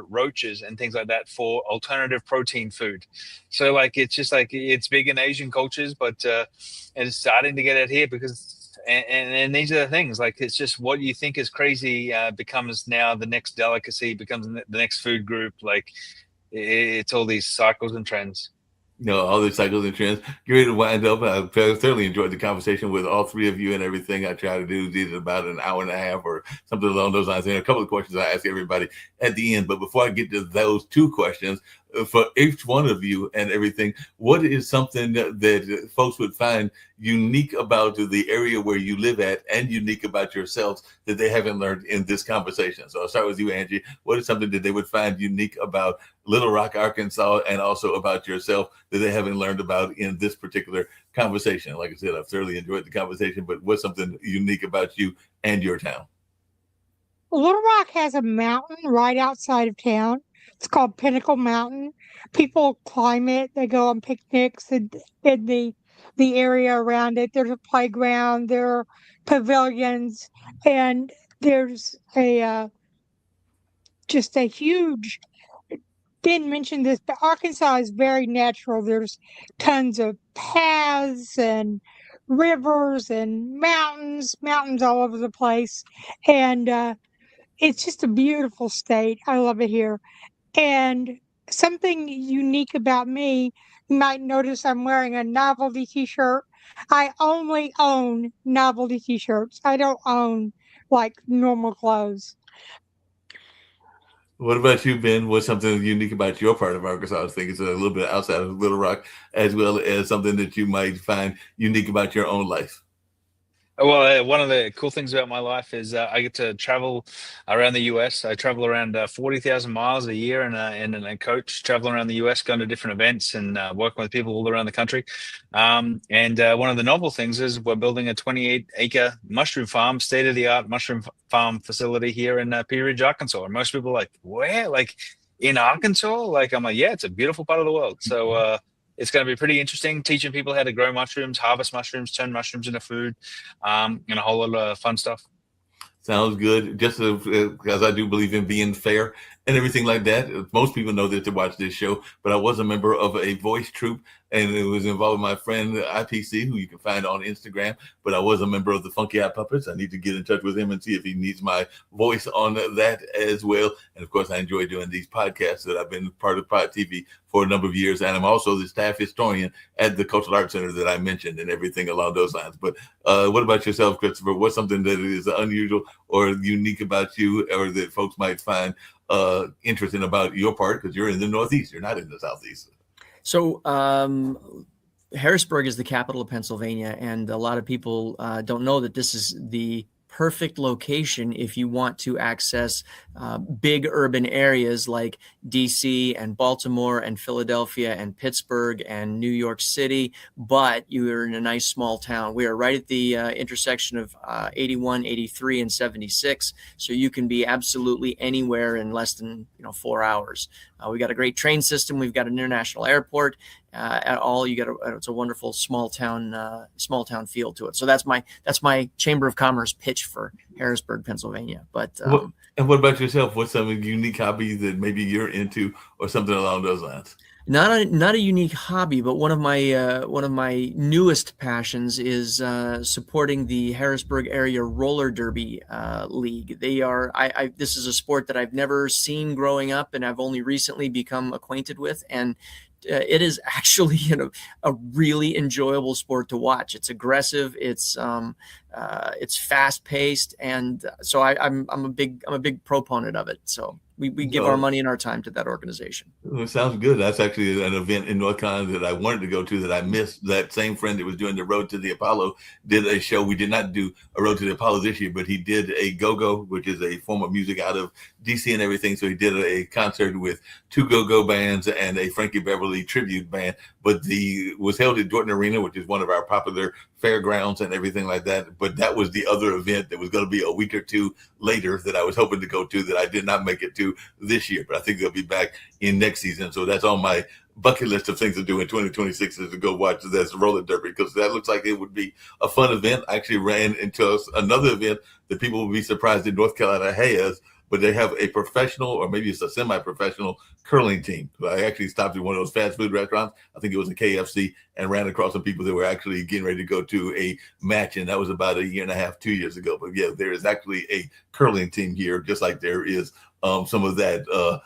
roaches and things like that for alternative protein food. So like it's just like it's big in Asian cultures, but it's starting to get out here because. And these are the things, like it's just what you think is crazy becomes now the next delicacy, becomes the next food group. Like it's all these cycles and trends. All the cycles and trends. Get ready to wind up. I certainly enjoyed the conversation with all three of you and everything. I try to do is either about an hour and a half or something along those lines. And a couple of questions I ask everybody at the end. But before I get to those two questions, for each one of you and everything, what is something that folks would find unique about the area where you live at and unique about yourselves that they haven't learned in this conversation? So I'll start with you, Angie. What is something that they would find unique about Little Rock, Arkansas, and also about yourself that they haven't learned about in this particular conversation? Like I said, I've thoroughly enjoyed the conversation, but what's something unique about you and your town? Little Rock has a mountain right outside of town. It's called Pinnacle Mountain. People climb it. They go on picnics in the area around it. There's a playground. There are pavilions, and there's just a huge. Didn't mention this, but Arkansas is very natural. There's tons of paths and rivers and mountains all over the place, and it's just a beautiful state. I love it here. And something unique about me, you might notice I'm wearing a novelty t-shirt. I only own novelty t-shirts. I don't own like normal clothes. What about you, Ben? What's something unique about your part of Arkansas? I was thinking it's a little bit outside of Little Rock, as well as something that you might find unique about your own life. Well, one of the cool things about my life is I get to travel around the US. I travel around 40,000 miles a year in a coach, travel around the US, going to different events and working with people all around the country. And one of the novel things is we're building a 28-acre mushroom farm, state-of-the-art mushroom farm facility here in Pea Ridge, Arkansas. And most people are like, where? Like in Arkansas? Like, I'm like, yeah, it's a beautiful part of the world. So, it's going to be pretty interesting teaching people how to grow mushrooms, harvest mushrooms, turn mushrooms into food, and a whole lot of fun stuff. Sounds good. Just because I do believe in being fair and everything like that. Most people know that to watch this show, but I was a member of a voice troupe, and it was involved with my friend IPC, who you can find on Instagram. But I was a member of the Funky Eye Puppets. I need to get in touch with him and see if he needs my voice on that as well. And of course, I enjoy doing these podcasts that I've been part of Pod TV for a number of years, and I'm also the staff historian at the Cultural Arts Center that I mentioned and everything along those lines. But what about yourself, Christopher? What's something that is unusual or unique about you, or that folks might find interesting about your part? Because you're in the Northeast, you're not in the Southeast. So Harrisburg is the capital of Pennsylvania, and a lot of people don't know that this is the perfect location if you want to access big urban areas like DC and Baltimore and Philadelphia and Pittsburgh and New York City, but you are in a nice small town. We are right at the intersection of 81, 83, and 76, so you can be absolutely anywhere in less than 4 hours. We've got a great train system. We've got an international airport. At all, it's a wonderful small town feel to it. So that's my Chamber of Commerce pitch for Harrisburg, Pennsylvania. But and what about yourself? What's some unique hobby that maybe you're into, or something along those lines? Not a unique hobby, but one of my newest passions is supporting the Harrisburg area roller derby league. This is a sport that I've never seen growing up, and I've only recently become acquainted with, and it is actually a really enjoyable sport to watch. It's aggressive. It's fast paced, and so I'm a big proponent of it. So we give our money and our time to that organization. It sounds good. That's actually an event in North Carolina that I wanted to go to that I missed. That same friend that was doing the Road to the Apollo did a show. We did not do a Road to the Apollo this year, but he did a go-go, which is a form of music out of DC and everything. So he did a concert with 2 go-go bands and a Frankie Beverly tribute band, but was held at Dorton Arena, which is one of our popular fairgrounds and everything like that. But that was the other event that was going to be a week or two later that I was hoping to go to, that I did not make it to this year, but I think they'll be back in next season. So that's on my bucket list of things to do in 2026, is to go watch this roller derby, because that looks like it would be a fun event. I actually ran into another event that people will be surprised that North Carolina has, but they have a professional, or maybe it's a semi-professional curling team. So I actually stopped at one of those fast food restaurants. I think it was a KFC, and ran across some people that were actually getting ready to go to a match. And that was about 1.5 years, 2 years ago. But yeah, there is actually a curling team here, just like there is some of that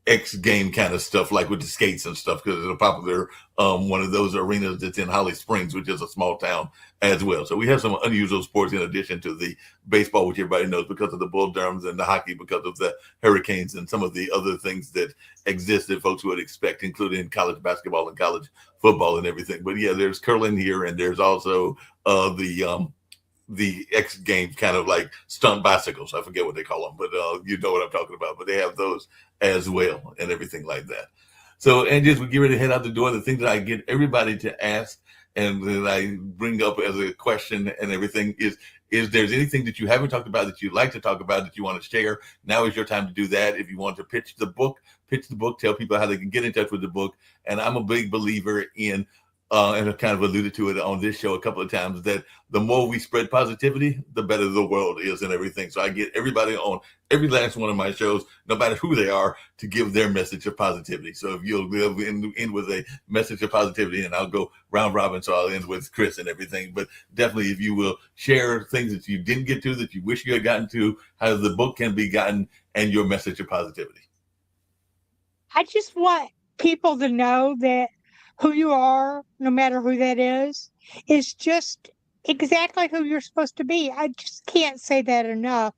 X game kind of stuff, like with the skates and stuff, because it's a popular one of those arenas that's in Holly Springs, which is a small town as well. So we have some unusual sports in addition to the baseball, which everybody knows because of the Bull Durhams, and the hockey because of the Hurricanes, and some of the other things that exist that folks would expect, including college basketball and college football and everything. But yeah, there's curling here, and there's also the X Games, kind of like stunt bicycles. I forget what they call them, but you know what I'm talking about. But they have those as well and everything like that. So, Angie, as we get ready to head out the door, the thing that I get everybody to ask, and that I bring up as a question and everything, is there's anything that you haven't talked about that you'd like to talk about that you want to share? Now is your time to do that. If you want to pitch the book, tell people how they can get in touch with the book. And I'm a big believer in, and I've kind of alluded to it on this show a couple of times, that the more we spread positivity, the better the world is and everything. So I get everybody on every last one of my shows, no matter who they are, to give their message of positivity. So if you'll end with a message of positivity, and I'll go round robin, so I'll end with Chris and everything. But definitely, if you will share things that you didn't get to, that you wish you had gotten to, how the book can be gotten, and your message of positivity. I just want people to know that who you are, no matter who that is just exactly who you're supposed to be. I just can't say that enough.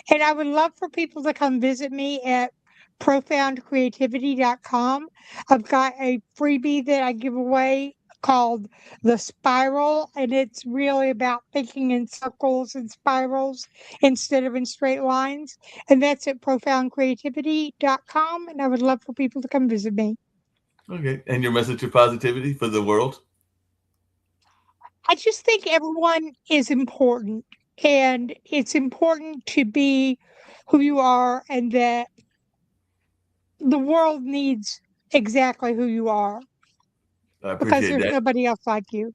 And I would love for people to come visit me at profoundcreativity.com. I've got a freebie that I give away called The Spiral, and it's really about thinking in circles and spirals instead of in straight lines. And that's at profoundcreativity.com. And I would love for people to come visit me. Okay. And your message of positivity for the world? I just think everyone is important, and it's important to be who you are, and that the world needs exactly who you are I because appreciate there's that. nobody else like you.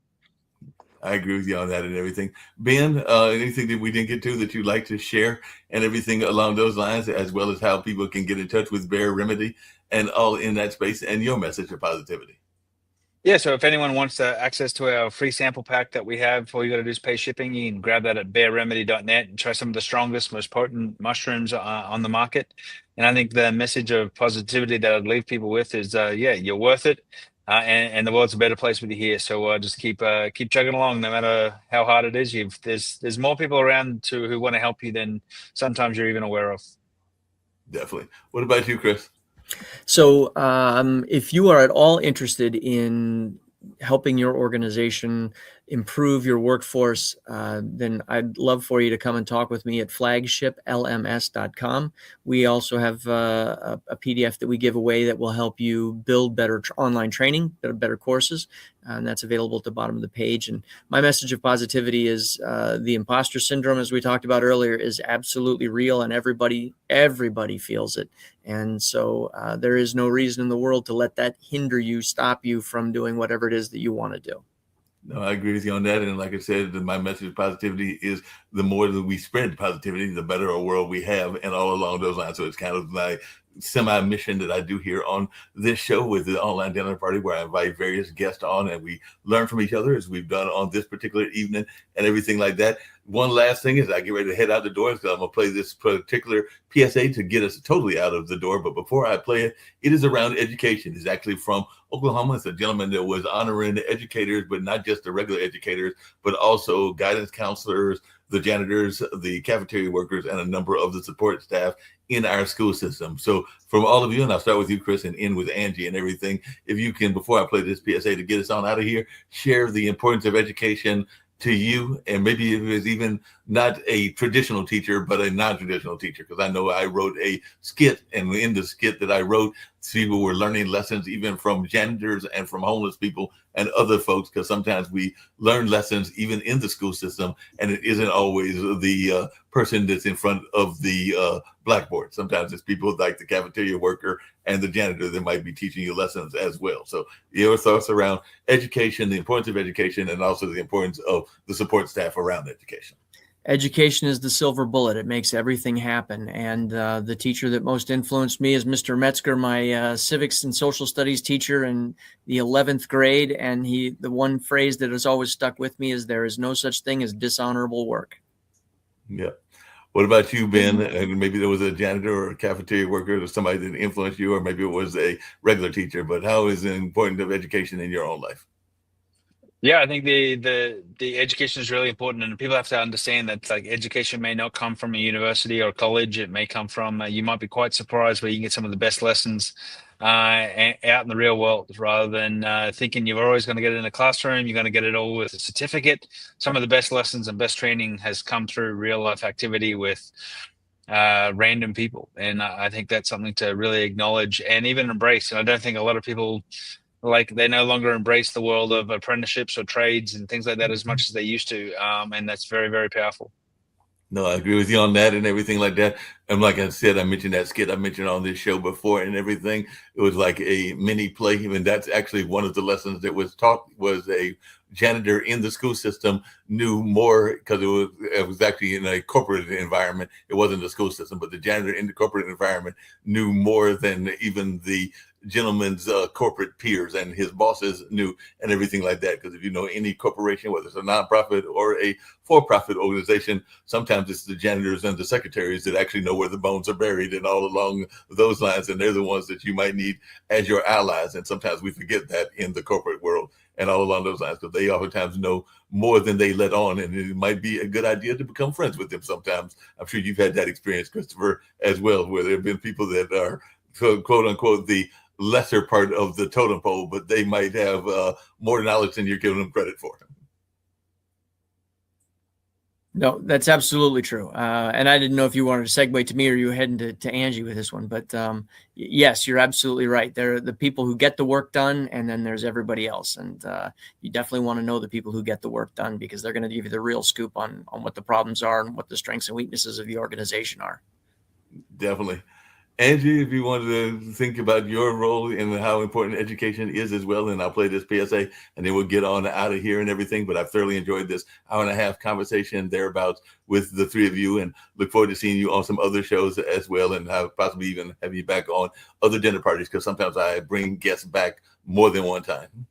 I agree with you on that and everything. Ben, anything that we didn't get to that you'd like to share and everything along those lines, as well as how people can get in touch with Bear Remedy and all in that space, and your message of positivity? Yeah, so if anyone wants access to our free sample pack that we have, all you got to do is pay shipping. You can grab that at bearremedy.net and try some of the strongest, most potent mushrooms on the market. And I think the message of positivity that I'd leave people with is, yeah, you're worth it, and the world's a better place with you here. So just keep chugging along, no matter how hard it is. There's more people around who want to help you than sometimes you're even aware of. Definitely. What about you, Chris? So if you are at all interested in helping your organization improve your workforce, then I'd love for you to come and talk with me at flagshiplms.com. We also have a PDF that we give away that will help you build better online training, better courses, and that's available at the bottom of the page. And my message of positivity is the imposter syndrome, as we talked about earlier, is absolutely real, and everybody feels it. And so there is no reason in the world to let that hinder you, stop you from doing whatever it is that you want to do. No, I agree with you on that. And like I said, my message of positivity is the more that we spread positivity, the better a world we have, and all along those lines. So it's kind of my semi-mission that I do here on this show with the Online Dinner Party, where I invite various guests on and we learn from each other, as we've done on this particular evening and everything like that. One last thing is I get ready to head out the door, so I'm going to play this particular PSA to get us totally out of the door. But before I play it, it is around education. It's actually from Oklahoma. It's a gentleman that was honoring educators, but not just the regular educators, but also guidance counselors, the janitors, the cafeteria workers, and a number of the support staff in our school system. So from all of you, and I'll start with you, Chris, and end with Angie and everything, if you can, before I play this PSA to get us on out of here, share the importance of education to you, and maybe it was even not a traditional teacher, but a non-traditional teacher, because I know I wrote a skit, and in the skit that I wrote, people were learning lessons even from janitors and from homeless people and other folks, because sometimes we learn lessons even in the school system, and it isn't always the person that's in front of the blackboard. Sometimes it's people like the cafeteria worker and the janitor that might be teaching you lessons as well. So your thoughts around education, the importance of education, and also the importance of the support staff around education. Education is the silver bullet. It makes everything happen. And the teacher that most influenced me is Mr. Metzger, my civics and social studies teacher in the 11th grade. And the one phrase that has always stuck with me is, there is no such thing as dishonorable work. Yeah. What about you, Ben? And maybe there was a janitor or a cafeteria worker or somebody that influenced you, or maybe it was a regular teacher, but how is the importance of education in your own life? Yeah, I think the education is really important, and people have to understand that like education may not come from a university or college. It may come from you might be quite surprised where you can get some of the best lessons out in the real world, rather than thinking you're always going to get it in a classroom. You're going to get it all with a certificate. Some of the best lessons and best training has come through real life activity with random people, and I think that's something to really acknowledge and even embrace. And I don't think a lot of people, like, they no longer embrace the world of apprenticeships or trades and things like that as much as they used to, and that's very, very powerful. No, I agree with you on that and everything like that. And like I said, I mentioned that skit I mentioned on this show before and everything. It was like a mini play. And that's actually one of the lessons that was taught. Was a janitor in the school system knew more, because it was actually in a corporate environment. It wasn't the school system, but the janitor in the corporate environment knew more than even the gentleman's corporate peers and his bosses knew, and everything like that. Because if you know any corporation, whether it's a nonprofit or a for-profit organization, sometimes it's the janitors and the secretaries that actually know where the bones are buried and all along those lines. And they're the ones that you might need as your allies. And sometimes we forget that in the corporate world and all along those lines, because they oftentimes know more than they let on. And it might be a good idea to become friends with them sometimes. I'm sure you've had that experience, Christopher, as well, where there have been people that are quote unquote, the lesser part of the totem pole, but they might have more knowledge than you're giving them credit for. No, that's absolutely true. And I didn't know if you wanted to segue to me or you were heading to Angie with this one, but yes, you're absolutely right. There are the people who get the work done, and then there's everybody else. And you definitely want to know the people who get the work done, because they're going to give you the real scoop on what the problems are and what the strengths and weaknesses of the organization are. Definitely. Angie, if you wanted to think about your role and how important education is as well, and I'll play this PSA and then we'll get on out of here and everything. But I've thoroughly enjoyed this hour and a half conversation thereabouts with the three of you, and look forward to seeing you on some other shows as well, and possibly even have you back on other dinner parties, because sometimes I bring guests back more than one time.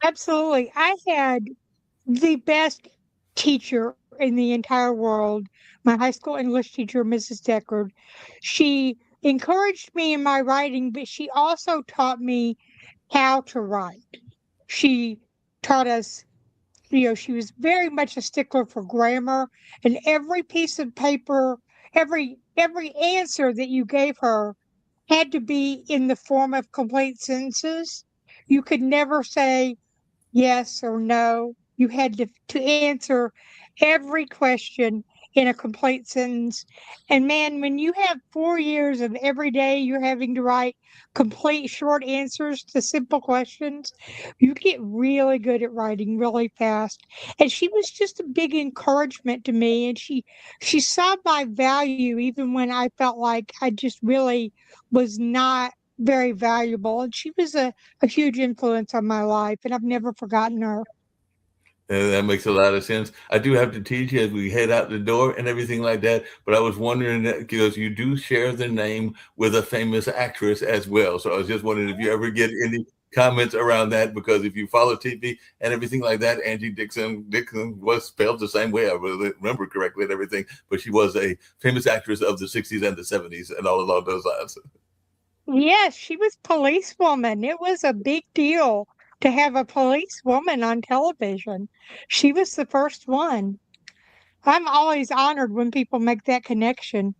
Absolutely. I had the best teacher in the entire world, my high school English teacher, Mrs. Deckard. She encouraged me in my writing, but she also taught me how to write. She taught us, she was very much a stickler for grammar, and every piece of paper, every answer that you gave her had to be in the form of complete sentences. You could never say yes or no. You had to answer every question in a complete sentence. And man, when you have 4 years of every day you're having to write complete short answers to simple questions, you get really good at writing really fast. And she was just a big encouragement to me. And she saw my value even when I felt like I just really was not very valuable. And she was a huge influence on my life, and I've never forgotten her. And that makes a lot of sense. I do have to teach you as we head out the door and everything like that. But I was wondering that, because you do share the name with a famous actress as well. So I was just wondering if you ever get any comments around that, because if you follow TV and everything like that, Angie Dixon was spelled the same way, I remember correctly and everything. But she was a famous actress of the 60s and the 70s and all along those lines. Yes, she was policewoman. It was a big deal to have a policewoman on television. She was the first one. I'm always honored when people make that connection.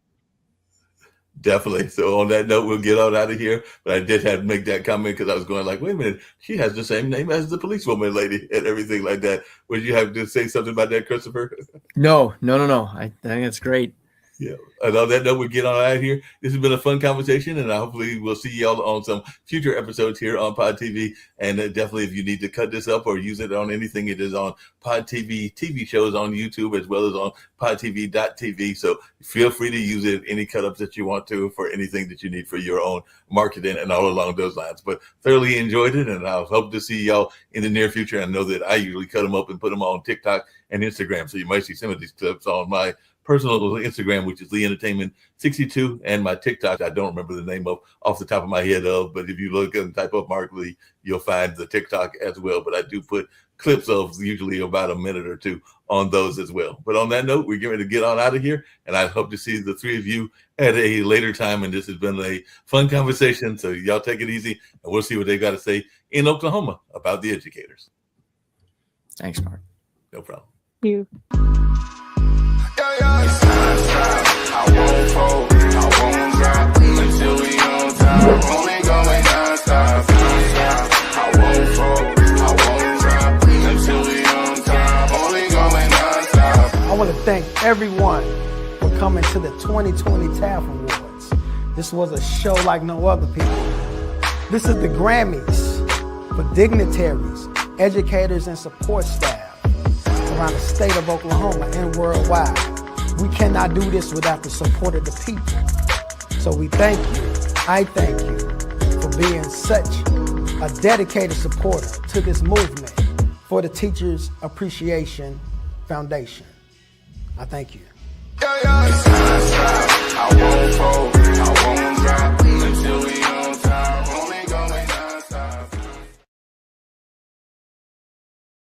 Definitely. So on that note, we'll get on out of here. But I did have to make that comment because I was going like, wait a minute, she has the same name as the policewoman lady and everything like that. Would you have to say something about that, Christopher? No. I think that's great. Yeah. And on that note, we'll get on out of here. This has been a fun conversation, and hopefully we'll see y'all on some future episodes here on Pod TV. And definitely, if you need to cut this up or use it on anything, it is on Pod TV TV shows on YouTube, as well as on podtv.tv. So feel free to use it, any cut ups that you want to, for anything that you need for your own marketing and all along those lines. But thoroughly enjoyed it, and I hope to see y'all in the near future. I know that I usually cut them up and put them on TikTok and Instagram. So you might see some of these clips on my personal Instagram, which is Lee Entertainment 62, and my TikTok, I don't remember the name of off the top of my head but if you look and type up Mark Lee, you'll find the TikTok as well. But I do put clips of usually about a minute or two on those as well. But on that note, we're getting ready to get on out of here, and I hope to see the three of you at a later time. And this has been a fun conversation, so y'all take it easy, and we'll see what they got to say in Oklahoma about the educators. Thanks, Mark. No problem. Thank you. I won't fold, I won't drop until we on top. Only going non-stop. I won't fold, I won't drop until we on top. Only going non-stop. I want to thank everyone for coming to the 2020 TAF Awards. This was a show like no other, people. This is the Grammys for dignitaries, educators, and support staff around the state of Oklahoma and worldwide. We cannot do this without the support of the people. So we thank you, I thank you, for being such a dedicated supporter to this movement for the Teachers Appreciation Foundation. I thank you. I won't fold.